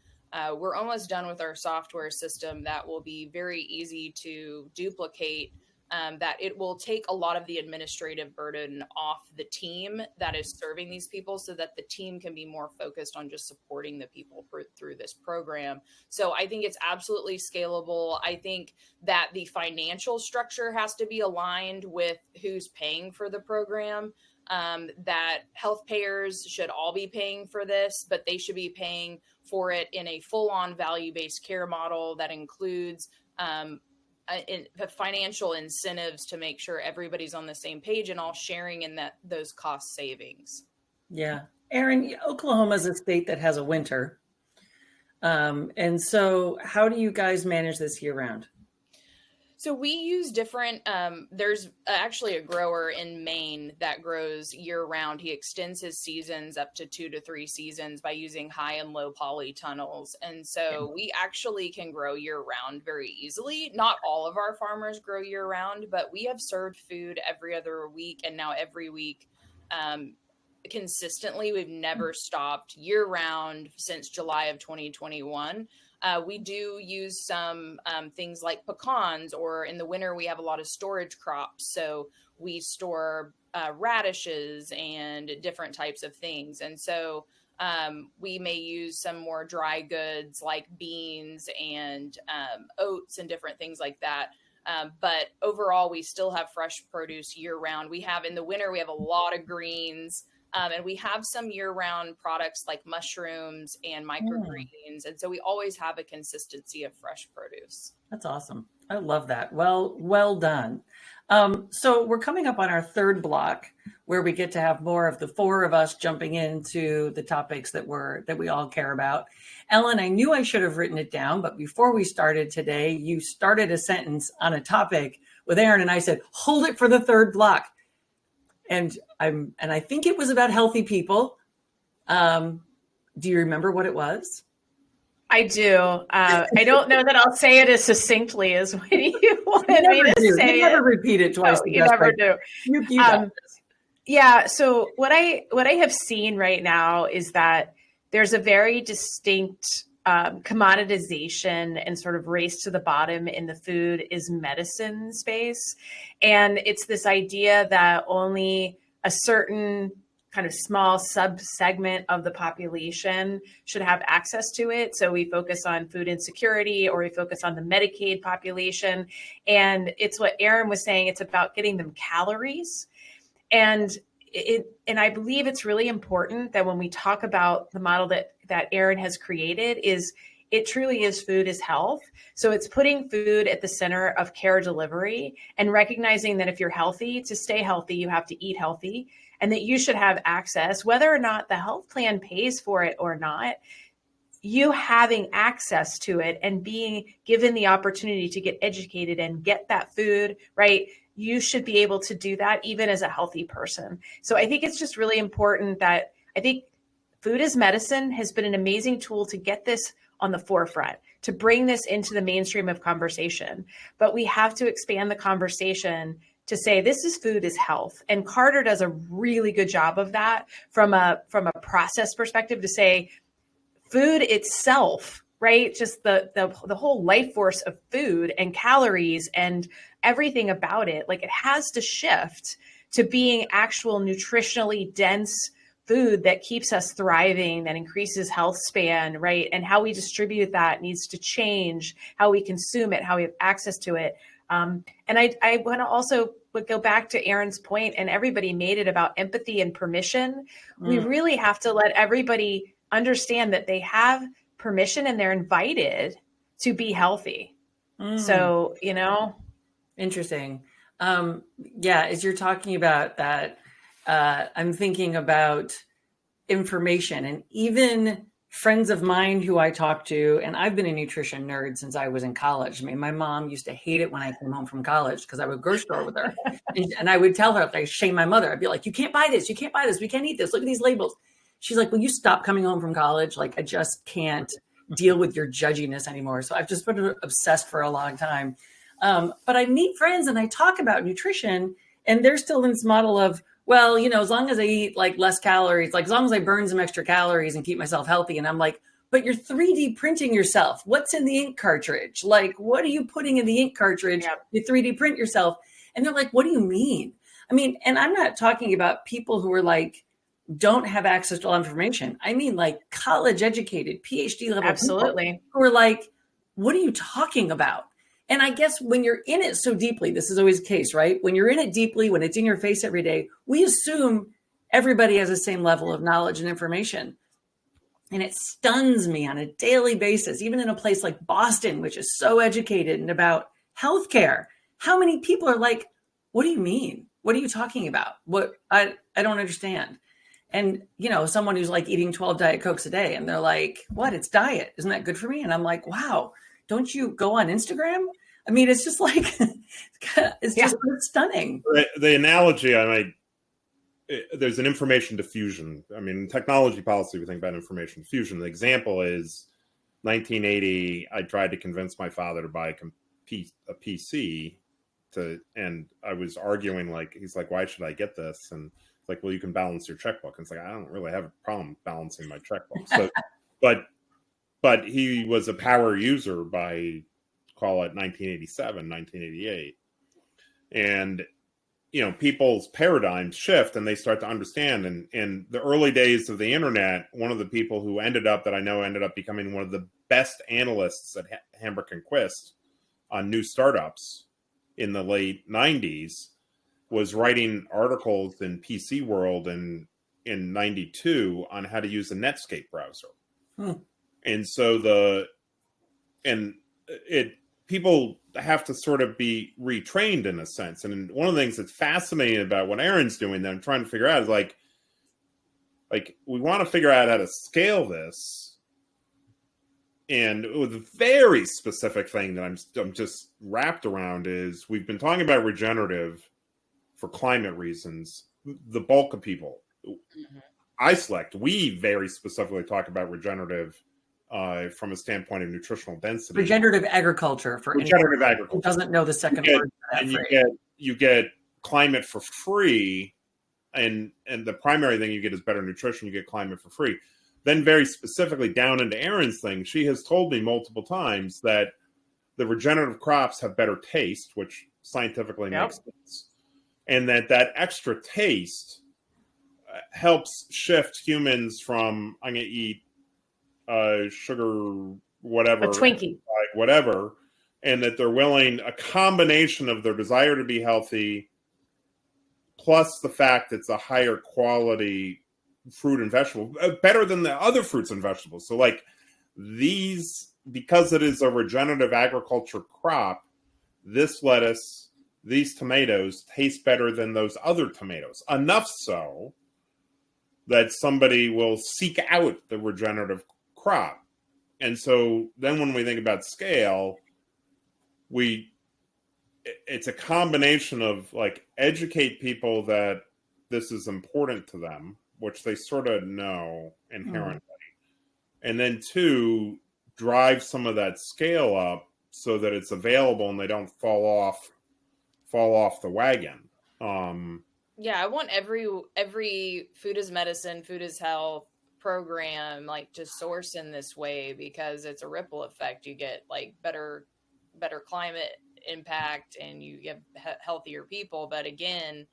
we're almost done with our software system that will be very easy to duplicate, that it will take a lot of the administrative burden off the team that is serving these people so that the team can be more focused on just supporting the people through this program. So I think it's absolutely scalable. I think that the financial structure has to be aligned with who's paying for the program. That health payers should all be paying for this, but they should be paying for it in a full-on value-based care model that includes financial incentives to make sure everybody's on the same page and all sharing in those cost savings. Yeah. Erin, Oklahoma is a state that has a winter. And so how do you guys manage this year round? So we use different, there's actually a grower in Maine that grows year round. He extends his seasons up to 2 to 3 seasons by using high and low poly tunnels. And so we actually can grow year round very easily. Not all of our farmers grow year round, but we have served food every other week and now every week consistently. We've never stopped year round since July of 2021. We do use some things like pecans, or in the winter, we have a lot of storage crops. So we store radishes and different types of things. And so we may use some more dry goods like beans and oats and different things like that. But overall, we still have fresh produce year round. We have in the winter, we have a lot of greens. And we have some year-round products like mushrooms and microgreens. And so we always have a consistency of fresh produce. That's awesome. I love that. Well done. So we're coming up on our third block where we get to have more of the four of us jumping into the topics that we all care about. Ellen, I knew I should have written it down, but before we started today, you started a sentence on a topic with Erin and I said, hold it for the third block. And I think it was about healthy people. Do you remember what it was? I do. I don't know that I'll say it as succinctly as when you wanted me to say it. You never repeat it twice. No, you never do. You yeah. So what I have seen right now is that there's a very distinct commoditization and sort of race to the bottom in the food is medicine space. And it's this idea that only a certain kind of small sub-segment of the population should have access to it. So we focus on food insecurity, or we focus on the Medicaid population. And it's what Erin was saying, it's about getting them calories. And I believe it's really important that when we talk about the model that Erin has created, is it truly is food is health. So it's putting food at the center of care delivery and recognizing that if you're healthy, to stay healthy, you have to eat healthy, and that you should have access, whether or not the health plan pays for it or not, you having access to it and being given the opportunity to get educated and get that food, right? You should be able to do that even as a healthy person. So I think it's just really important that I think food as medicine has been an amazing tool to get this on the forefront, to bring this into the mainstream of conversation. But we have to expand the conversation to say this is food is health. And Carter does a really good job of that from a process perspective, to say food itself, right? Just the whole life force of food and calories and everything about it, like it has to shift to being actual nutritionally dense food that keeps us thriving, that increases health span, right? And how we distribute that needs to change, how we consume it, how we have access to it. And I want to also go back to Erin's point, and everybody made it about empathy and permission. We really have to let everybody understand that they have permission and they're invited to be healthy. So, Interesting. Yeah, as you're talking about that, I'm thinking about information, and even friends of mine who I talk to, and I've been a nutrition nerd since I was in college. I mean, my mom used to hate it when I came home from college because I would grocery store with her. and I would tell her, if I shame my mother, I'd be like, you can't buy this. You can't buy this. We can't eat this. Look at these labels. She's like, will you stop coming home from college? Like, I just can't deal with your judginess anymore. So I've just been obsessed for a long time. But I meet friends and I talk about nutrition, and they're still in this model of, well, as long as I eat like less calories, like as long as I burn some extra calories and keep myself healthy. And I'm like, but you're 3D printing yourself. What's in the ink cartridge? Like, what are you putting in the ink cartridge? Yep. You 3D print yourself. And they're like, what do you mean? I mean, and I'm not talking about people who are like, don't have access to all information. I mean, like college educated, PhD level absolutely people who are like, what are you talking about? And I guess when you're in it so deeply, this is always the case, right? When you're in it deeply, when it's in your face every day, we assume everybody has the same level of knowledge and information. And it stuns me on a daily basis, even in a place like Boston, which is so educated and about healthcare. How many people are like, what do you mean? What are you talking about? What I don't understand. And, someone who's like eating 12 Diet Cokes a day and they're like, what? It's diet. Isn't that good for me? And I'm like, wow, don't you go on Instagram? I mean, it's just like, it's just stunning. The analogy I made, there's an information diffusion. I mean, in technology policy, we think about information diffusion. The example is 1980, I tried to convince my father to buy a PC and I was arguing, like, he's like, why should I get this? And it's like, well, you can balance your checkbook. And it's like, I don't really have a problem balancing my checkbook. So, but he was a power user by, call it 1987, 1988. And, people's paradigms shift and they start to understand. And in the early days of the internet, one of the people who ended up becoming one of the best analysts at Hambrick and Quist on new startups in the late 90s was writing articles in PC World in 92 on how to use a Netscape browser. And so people have to sort of be retrained in a sense. And one of the things that's fascinating about what Erin's doing that I'm trying to figure out is like we want to figure out how to scale this. And with a very specific thing that I'm just wrapped around is we've been talking about regenerative for climate reasons. The bulk of people, we very specifically talk about regenerative from a standpoint of nutritional density. Regenerative agriculture for regenerative agriculture. Who doesn't know the second word for that and you get climate for free, and the primary thing you get is better nutrition. You get climate for free. Then very specifically down into Erin's thing, she has told me multiple times that the regenerative crops have better taste, which scientifically makes sense. And that extra taste helps shift humans from, I'm going to eat sugar, whatever. A Twinkie. Whatever. And that they're willing, a combination of their desire to be healthy, plus the fact it's a higher quality fruit and vegetable, better than the other fruits and vegetables. So like these, because it is a regenerative agriculture crop, this lettuce, these tomatoes taste better than those other tomatoes. Enough so that somebody will seek out the regenerative crop. And so then when we think about scale, it's a combination of like educate people that this is important to them, which they sort of know inherently. And then two, drive some of that scale up so that it's available and they don't fall off the wagon. I want every food is medicine, food is health program like to source in this way because it's a ripple effect. You get like better climate impact and you get healthier people. But again,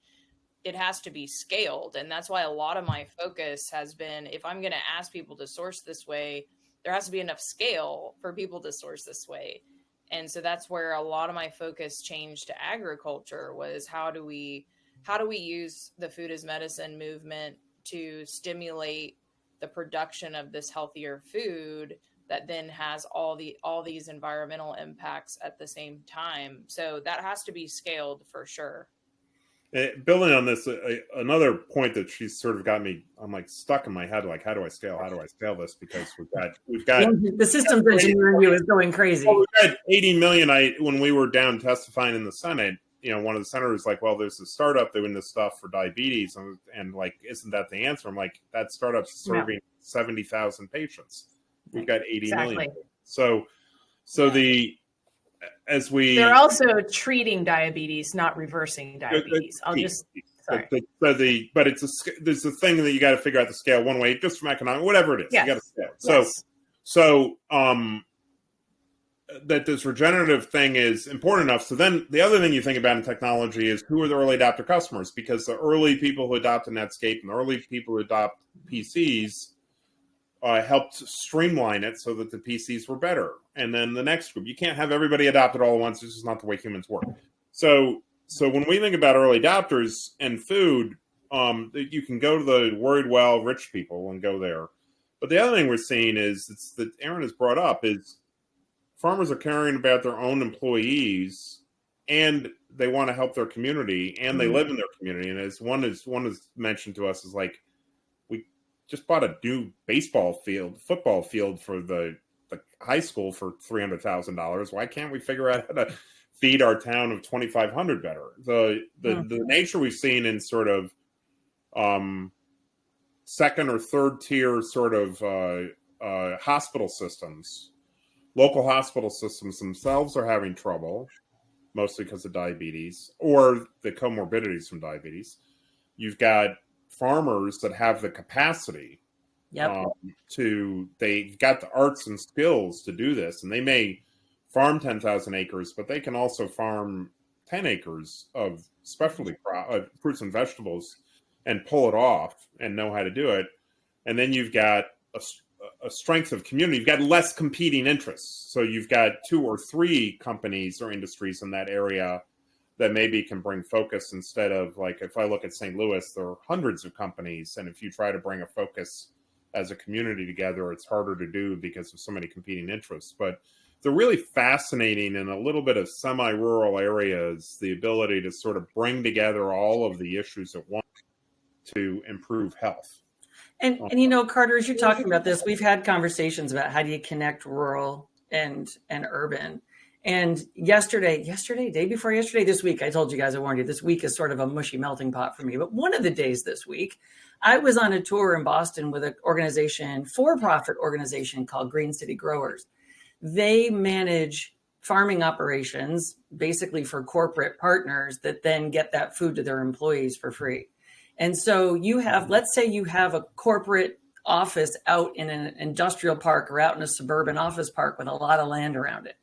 it has to be scaled. And that's why a lot of my focus has been, if I'm going to ask people to source this way, there has to be enough scale for people to source this way. And so that's where a lot of my focus changed to agriculture was how do we use the food as medicine movement to stimulate the production of this healthier food that then has all these environmental impacts at the same time. So that has to be scaled for sure. Building on this, another point that she's sort of got me, I'm like stuck in my head, like, how do I scale this? Because we've got the systems engineer in you is going crazy. Well, we had 80 million. When we were down testifying in the Senate, one of the senators like, well, there's a startup doing this stuff for diabetes. And like, isn't that the answer? I'm like, that startup's serving 70,000 patients. We've got 80 million. So they're also treating diabetes, not reversing diabetes. But there's a thing that you got to figure out the scale one way, just from economic, whatever it is. Yes. You got to scale. So that this regenerative thing is important enough. So then the other thing you think about in technology is who are the early adopter customers? Because the early people who adopted Netscape and the early people who adopt PCs helped streamline it so that the PCs were better. And then the next group, you can't have everybody adopt it all at once. This is not the way humans work. So when we think about early adopters and food, you can go to the worried well rich people and go there. But the other thing we're seeing is that Erin has brought up is farmers are caring about their own employees and they want to help their community and they live in their community. And as one is mentioned to us is like, we just bought a new football field for the high school for $300,000. Why can't we figure out how to feed our town of 2,500 better? The nature we've seen in sort of second or third tier sort of hospital systems, local hospital systems themselves are having trouble, mostly because of diabetes or the comorbidities from diabetes. You've got farmers that have the capacity they've got the arts and skills to do this, and they may farm 10,000 acres, but they can also farm 10 acres of specialty fruits and vegetables and pull it off and know how to do it. And then you've got a strength of community. You've got less competing interests. So you've got 2 or 3 companies or industries in that area that maybe can bring focus, instead of, like, if I look at St. Louis, there are hundreds of companies. And if you try to bring a focus as a community together, it's harder to do because of so many competing interests. But they're really fascinating in a little bit of semi-rural areas, the ability to sort of bring together all of the issues at once to improve health. And Carter, as you're talking about this, we've had conversations about how do you connect rural and urban. And yesterday, day before yesterday, this week, I told you guys, I warned you, this week is sort of a mushy melting pot for me. But one of the days this week, I was on a tour in Boston with an organization, for-profit organization called Green City Growers. They manage farming operations basically for corporate partners that then get that food to their employees for free. And so let's say you have a corporate office out in an industrial park or out in a suburban office park with a lot of land around it.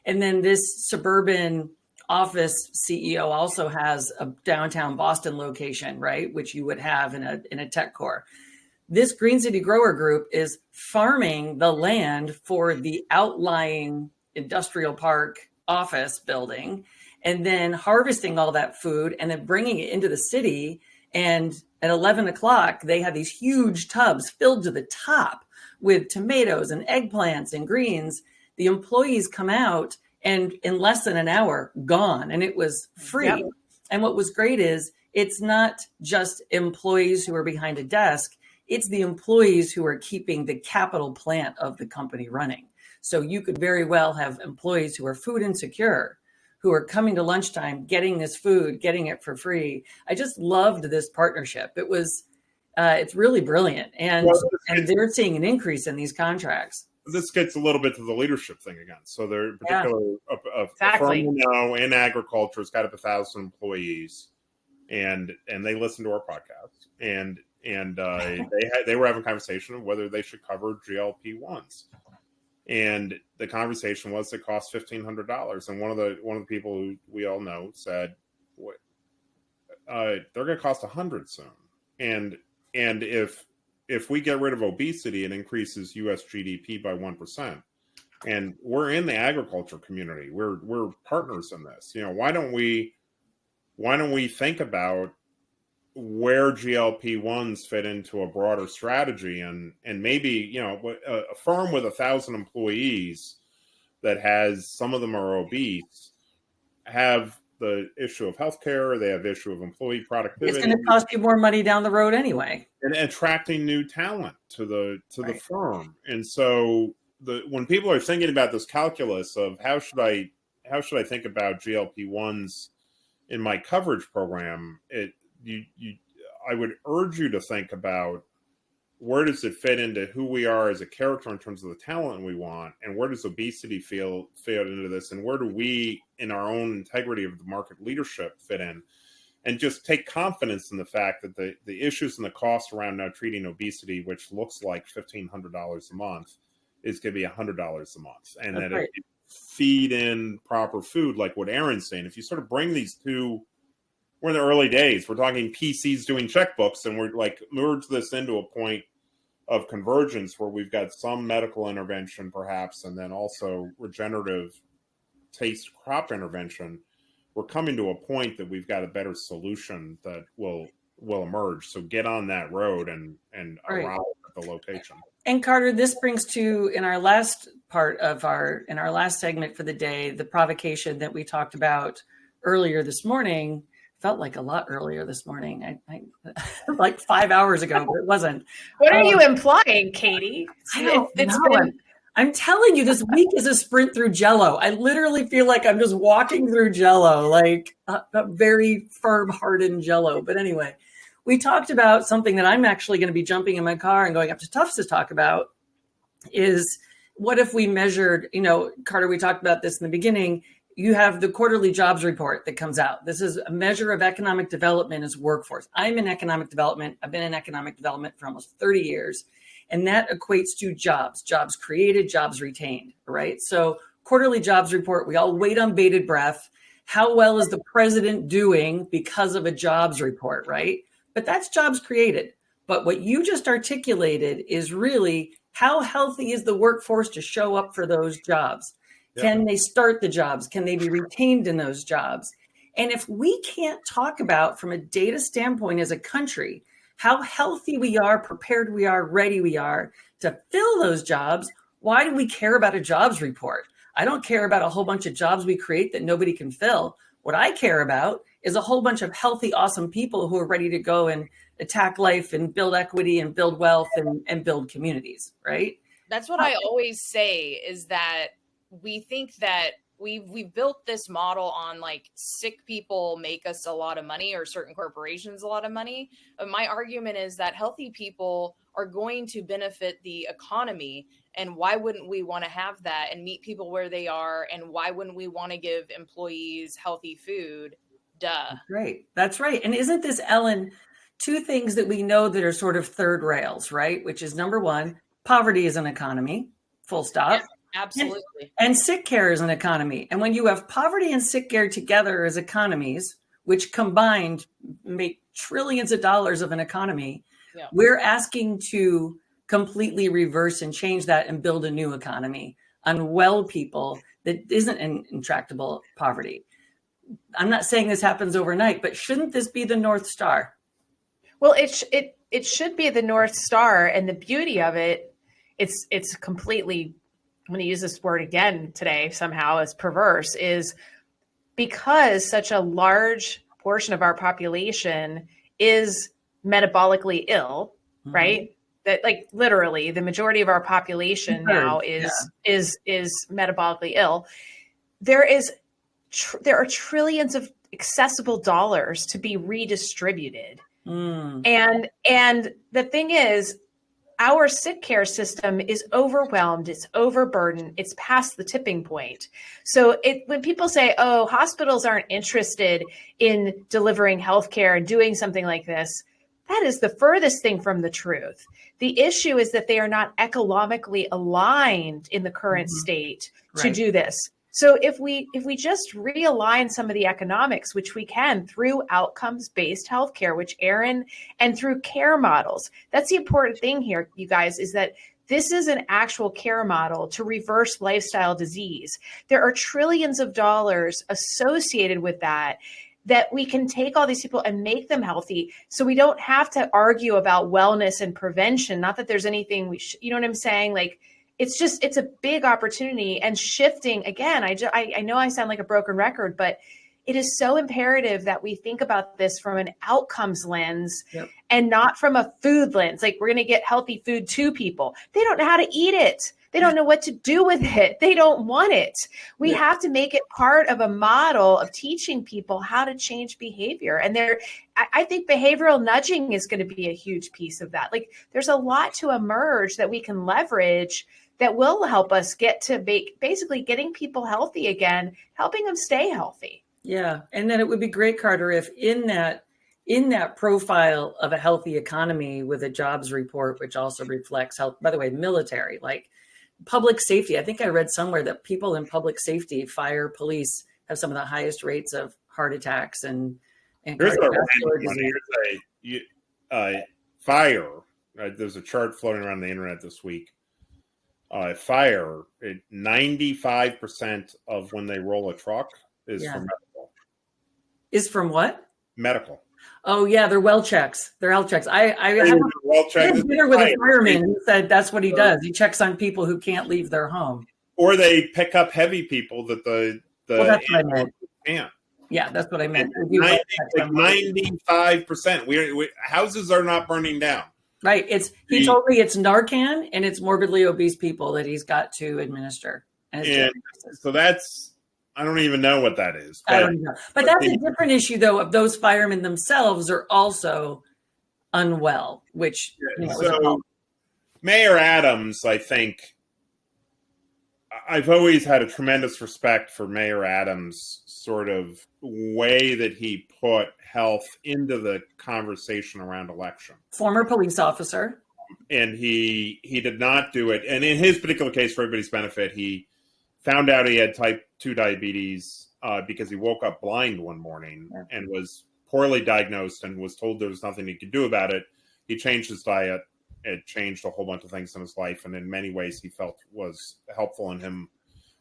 And then this suburban office CEO also has a downtown Boston location, right? Which you would have in a tech core. This Green City Grower Group is farming the land for the outlying industrial park office building, and then harvesting all that food and then bringing it into the city. And at 11 o'clock, they have these huge tubs filled to the top with tomatoes and eggplants and greens. The employees come out and in less than an hour, gone. And it was free. Yep. And what was great is it's not just employees who are behind a desk. It's the employees who are keeping the capital plant of the company running. So you could very well have employees who are food insecure, who are coming to lunchtime, getting this food, getting it for free. I just loved this partnership. It's really brilliant. And they're seeing an increase in these contracts. This gets a little bit to the leadership thing again. So they're particularly a firm now in agriculture has got up 1,000 employees, and they listen to our podcast, and they were having a conversation of whether they should cover GLP-1s. And the conversation was it costs $1,500. And one of the people who we all know said, they're going to cost $100 soon. And if we get rid of obesity, it increases U.S. GDP by 1%. And we're in the agriculture community. We're partners in this. Why don't we think about where GLP-1s fit into a broader strategy, and maybe, a firm with 1,000 employees that has, some of them are obese, have the issue of healthcare, they have the issue of employee productivity. It's going to cost you more money down the road anyway. And attracting new talent to the firm. And so when people are thinking about this calculus of how should I think about GLP-1s in my coverage program, I would urge you to think about where does it fit into who we are as a character in terms of the talent we want, and where does obesity fit into this, and where do we, in our own integrity of the market leadership, fit in, and just take confidence in the fact that the issues and the cost around now treating obesity, which looks like $1,500 a month, is going to be $100 a month, and that if you feed in proper food, like what Erin's saying, if you sort of bring these two. We're in the early days. We're talking PCs doing checkbooks, and we're like merge this into a point of convergence where we've got some medical intervention, perhaps, and then also regenerative taste crop intervention. We're coming to a point that we've got a better solution that will emerge. So get on that road and arrive at the location. And Carter, this brings to, in our last segment for the day, the provocation that we talked about earlier this morning Felt like a lot earlier this morning. I like 5 hours ago, but it wasn't. What are you implying, Katie? I don't know. I'm telling you, this week is a sprint through Jell-O. I literally feel like I'm just walking through Jell-O, like a very firm, hardened Jell-O. But anyway, we talked about something that I'm actually going to be jumping in my car and going up to Tufts to talk about is what if we measured, Carter, we talked about this in the beginning. You have the quarterly jobs report that comes out. This is a measure of economic development as workforce. I'm in economic development. I've been in economic development for almost 30 years. And that equates to jobs created, jobs retained, right? So quarterly jobs report, we all wait on bated breath. How well is the president doing because of a jobs report, right? But that's jobs created. But what you just articulated is really how healthy is the workforce to show up for those jobs? Yeah. Can they start the jobs? Can they be retained in those jobs? And if we can't talk about from a data standpoint as a country, how healthy we are, prepared we are, ready we are to fill those jobs, why do we care about a jobs report? I don't care about a whole bunch of jobs we create that nobody can fill. What I care about is a whole bunch of healthy, awesome people who are ready to go and attack life and build equity and build wealth and build communities, right? That's what I always say is that we think that we've built this model on like sick people make us a lot of money or certain corporations a lot of money. But my argument is that healthy people are going to benefit the economy. And why wouldn't we want to have that and meet people where they are? And why wouldn't we want to give employees healthy food? Duh. Great. That's right. And isn't this, Ellen, two things that we know that are sort of third rails, right? Which is number one, poverty is an economy, full stop. Yeah. Absolutely. And sick care is an economy. And when you have poverty and sick care together as economies, which combined make trillions of dollars of an economy, we're asking to completely reverse and change that and build a new economy on well people that isn't in intractable poverty. I'm not saying this happens overnight, but shouldn't this be the North Star? Well, it should be the North Star. And the beauty of it, it's completely, I'm going to use this word again today somehow as perverse, is because such a large portion of our population is metabolically ill, right? That like literally the majority of our population now is metabolically ill. There are trillions of accessible dollars to be redistributed. And the thing is, our sick care system is overwhelmed. It's overburdened. It's past the tipping point. So when people say, oh, hospitals aren't interested in delivering healthcare and doing something like this, that is the furthest thing from the truth. The issue is that they are not economically aligned in the current state to do this. So if we just realign some of the economics, which we can through outcomes-based healthcare, which Erin, and through care models, that's the important thing here, you guys, is that this is an actual care model to reverse lifestyle disease. There are trillions of dollars associated with that we can take all these people and make them healthy. So we don't have to argue about wellness and prevention. Not that there's anything you know what I'm saying? Like, it's a big opportunity, and shifting again. I know I sound like a broken record, but it is so imperative that we think about this from an outcomes lens and not from a food lens. Like, we're going to get healthy food to people. They don't know how to eat it. They don't know what to do with it. They don't want it. We have to make it part of a model of teaching people how to change behavior. And I think behavioral nudging is going to be a huge piece of that. Like, there's a lot to emerge that we can leverage that will help us get to basically getting people healthy again, helping them stay healthy. Yeah. And then it would be great, Carter, if in that profile of a healthy economy with a jobs report, which also reflects health, by the way, military, like public safety. I think I read somewhere that people in public safety, fire, police, have some of the highest rates of heart attacks and cardiovascular disease. Fire. There's a chart floating around the internet this week. Fire, 95% of when they roll a truck is from medical. Is from what? Medical. Oh yeah, they're well checks. They're health checks. I had dinner with a fireman who said that's what he does. He checks on people who can't leave their home. Or they pick up heavy people that the that's what I meant. can't. Yeah, that's what I meant. 95%. We houses are not burning down. Right. He told me it's Narcan and it's morbidly obese people that he's got to administer. And so I don't even know what that is. I don't know. But that's a different issue, though, of those firemen themselves are also unwell, which so Mayor Adams, I think, I've always had a tremendous respect for Mayor Adams' sort of way that he put health into the conversation around election. Former police officer. And he did not do it. And in his particular case, for everybody's benefit, he found out he had type 2 diabetes because he woke up blind one morning and was poorly diagnosed and was told there was nothing he could do about it. He changed his diet. It changed a whole bunch of things in his life, and in many ways he felt was helpful in him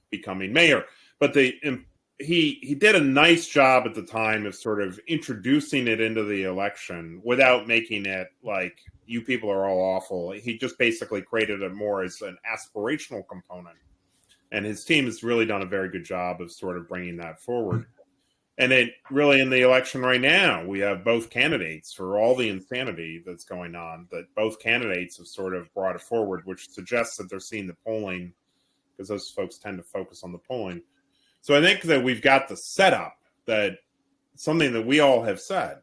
becoming mayor. But he did a nice job at the time of sort of introducing it into the election without making it like, you people are all awful. He just basically created it more as an aspirational component. And his team has really done a very good job of sort of bringing that forward. And it really, in the election right now, we have both candidates, for all the insanity that's going on, that both candidates have sort of brought it forward, which suggests that they're seeing the polling, because those folks tend to focus on the polling. So I think that we've got the setup, that something that we all have said,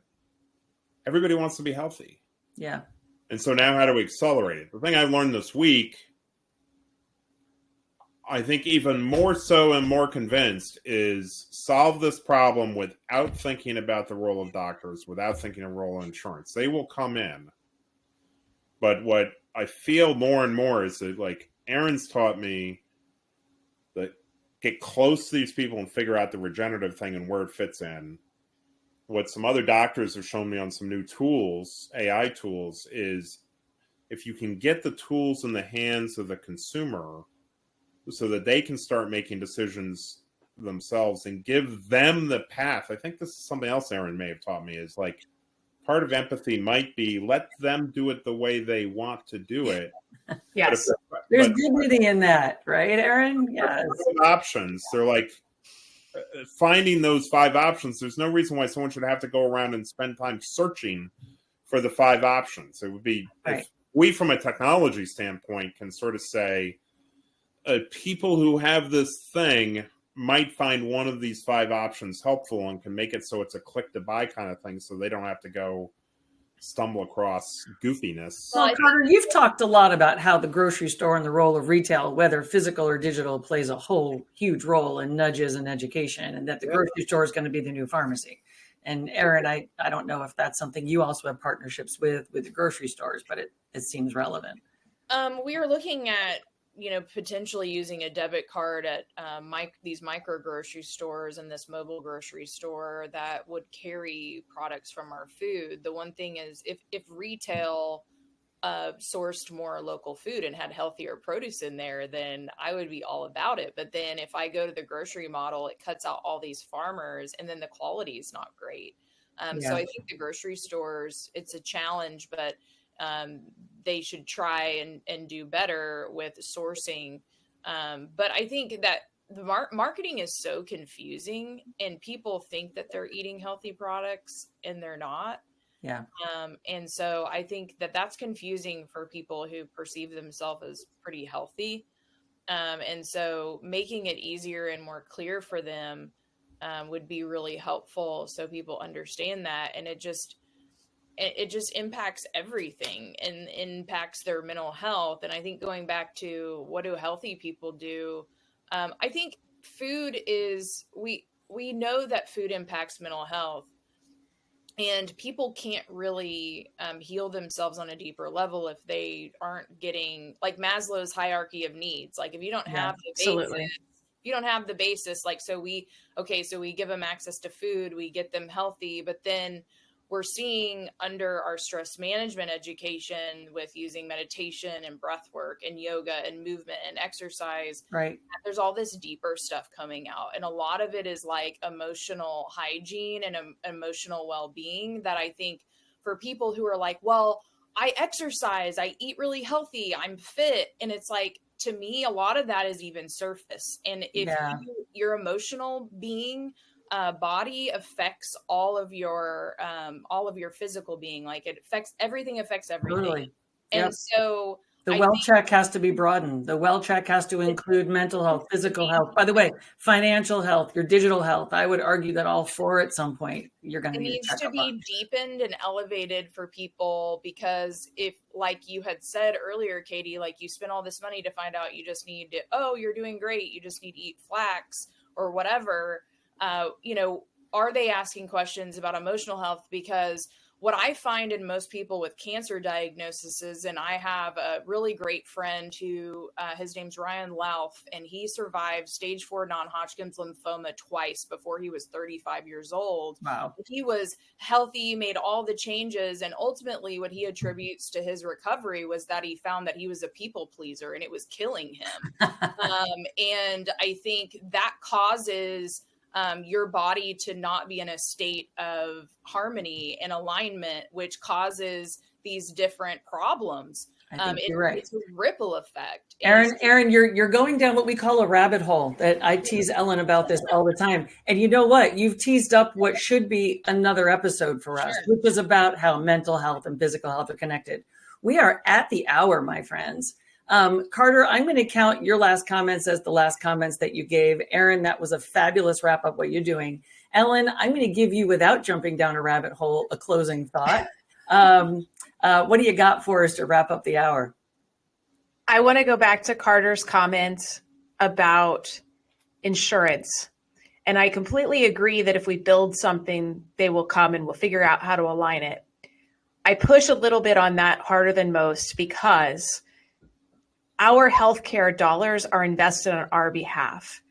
everybody wants to be healthy. Yeah. And so now how do we accelerate it? The thing I've learned this week, I think even more so and more convinced, is solve this problem without thinking about the role of doctors, without thinking of the role of insurance. They will come in. But what I feel more and more is that, like, Erin's taught me that get close to these people and figure out the regenerative thing and where it fits in. What some other doctors have shown me on some new tools, AI tools, is if you can get the tools in the hands of the consumer so that they can start making decisions themselves and give them the path. I think this is something else Erin may have taught me, is like, part of empathy might be let them do it the way they want to do it. Yes. There's dignity in that, right, Erin? Yes. Options. They're like, finding those 5 options. There's no reason why someone should have to go around and spend time searching for the 5 options. It would be, right. If we, from a technology standpoint, can sort of say, people who have this thing might find one of these 5 options helpful and can make it so it's a click to buy kind of thing, so they don't have to go stumble across goofiness. Well, Carter, you've talked a lot about how the grocery store and the role of retail, whether physical or digital, plays a whole huge role in nudges and education, and that the grocery store is going to be the new pharmacy. And Erin, I don't know if that's something you also have partnerships with the grocery stores, but it seems relevant. We are looking at, potentially using a debit card at these micro grocery stores and this mobile grocery store that would carry products from our food. The one thing is, if retail sourced more local food and had healthier produce in there, then I would be all about it. But then if I go to the grocery model, it cuts out all these farmers, and then the quality is not great. So I think the grocery stores, it's a challenge, but they should try and do better with sourcing. But I think that the marketing is so confusing, and people think that they're eating healthy products and they're not. Yeah. And so I think that that's confusing for people who perceive themselves as pretty healthy. And so making it easier and more clear for them would be really helpful, so people understand that. And it just impacts everything and impacts their mental health. And I think going back to what do healthy people do, I think food is, we know that food impacts mental health, and people can't really heal themselves on a deeper level if they aren't getting, like, Maslow's hierarchy of needs. Like, if you don't have the basis, like, so we give them access to food, we get them healthy, but then we're seeing under our stress management education with using meditation and breath work and yoga and movement and exercise, right? There's all this deeper stuff coming out. And a lot of it is like emotional hygiene and emotional well-being, that I think for people who are like, well, I exercise, I eat really healthy, I'm fit. And it's like, to me, a lot of that is even surface. And if your emotional being body affects all of your physical being. Like everything affects everything. Totally. And Yep. so The well check has to be broadened. The well check has to include mental health, physical health. By the way, financial health, your digital health. I would argue that all four at some point you're going to need to check. It needs to be deepened and elevated for people, because if, like you had said earlier, Katie, like you spend all this money to find out you just need to, you're doing great, you just need to eat flax or whatever. Are they asking questions about emotional health? Because what I find in most people with cancer diagnoses, and I have a really great friend who, his name's Ryan Lauf, and he survived stage 4 non-Hodgkin's lymphoma twice before he was 35 years old. Wow. He was healthy, made all the changes, and ultimately what he attributes to his recovery was that he found that he was a people pleaser and it was killing him. And I think that causes your body to not be in a state of harmony and alignment, which causes these different problems. You're right. It's a ripple effect. Erin, you're going down what we call a rabbit hole. That I tease Ellen about this all the time. And you know what? You've teased up what should be another episode for us, which is about how mental health and physical health are connected. We are at the hour, my friends. Carter, I'm going to count your last comments as the last comments that you gave. Erin, that was a fabulous wrap up what you're doing. Ellen, I'm going to give you, without jumping down a rabbit hole, a closing thought. What do you got for us to wrap up the hour? I want to go back to Carter's comment about insurance. And I completely agree that if we build something, they will come and we'll figure out how to align it. I push a little bit on that harder than most, because our healthcare dollars are invested on our behalf.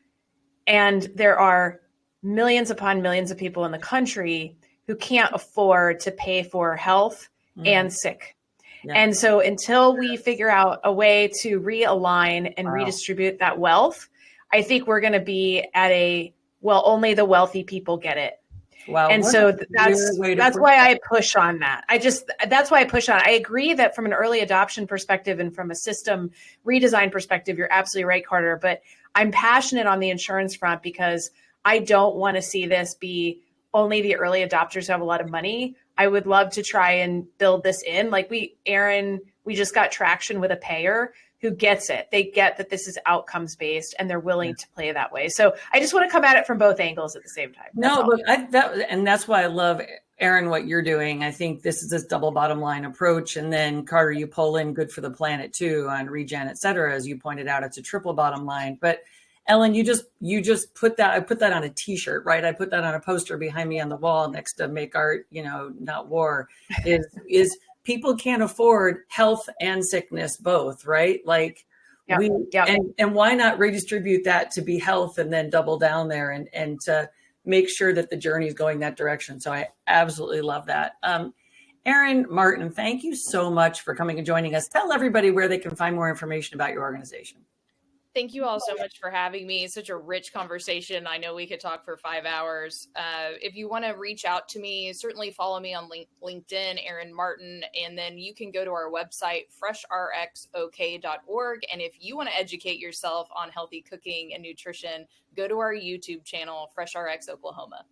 And there are millions upon millions of people in the country who can't afford to pay for health and sick. Yeah. And so until we figure out a way to realign and redistribute that wealth, I think we're going to be at only the wealthy people get it. Wow. And so that's why I push on that. That's why I push on it. I agree that from an early adoption perspective and from a system redesign perspective, you're absolutely right, Carter. But I'm passionate on the insurance front, because I don't want to see this be only the early adopters who have a lot of money. I would love to try and build this in. Like Erin, we just got traction with a payer who gets it. They get that this is outcomes based and they're willing to play that way. So I just want to come at it from both angles at the same time. And that's why I love, Erin, what you're doing. I think this is this double bottom line approach. And then Carter, you pull in good for the planet too on regen, et cetera. As you pointed out, it's a triple bottom line. But Ellen, you just put that, I put that on a t-shirt, right? I put that on a poster behind me on the wall next to Make Art, Not War, is people can't afford health and sickness both, right? Like and why not redistribute that to be health and then double down there and to make sure that the journey is going that direction. So I absolutely love that. Erin Martin, thank you so much for coming and joining us. Tell everybody where they can find more information about your organization. Thank you all so much for having me. Such a rich conversation. I know we could talk for 5 hours. If you want to reach out to me, certainly follow me on LinkedIn, Erin Martin, and then you can go to our website, FreshRxOK.org. And if you want to educate yourself on healthy cooking and nutrition, go to our YouTube channel, FreshRx Oklahoma.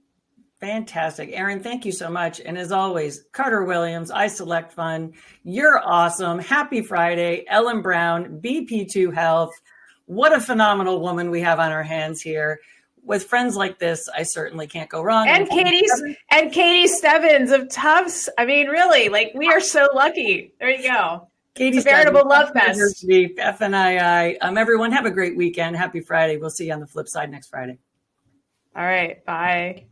Fantastic. Erin, thank you so much. And as always, Carter Williams, I Select Fun. You're awesome. Happy Friday. Ellen Brown, BP2 Health. What a phenomenal woman we have on our hands here. With friends like this, I certainly can't go wrong. And Katie Stebbins of Tufts. I mean, really, like, we are so lucky. There you go. It's a veritable love fest. FNII. Everyone, have a great weekend. Happy Friday. We'll see you on the flip side next Friday. All right. Bye.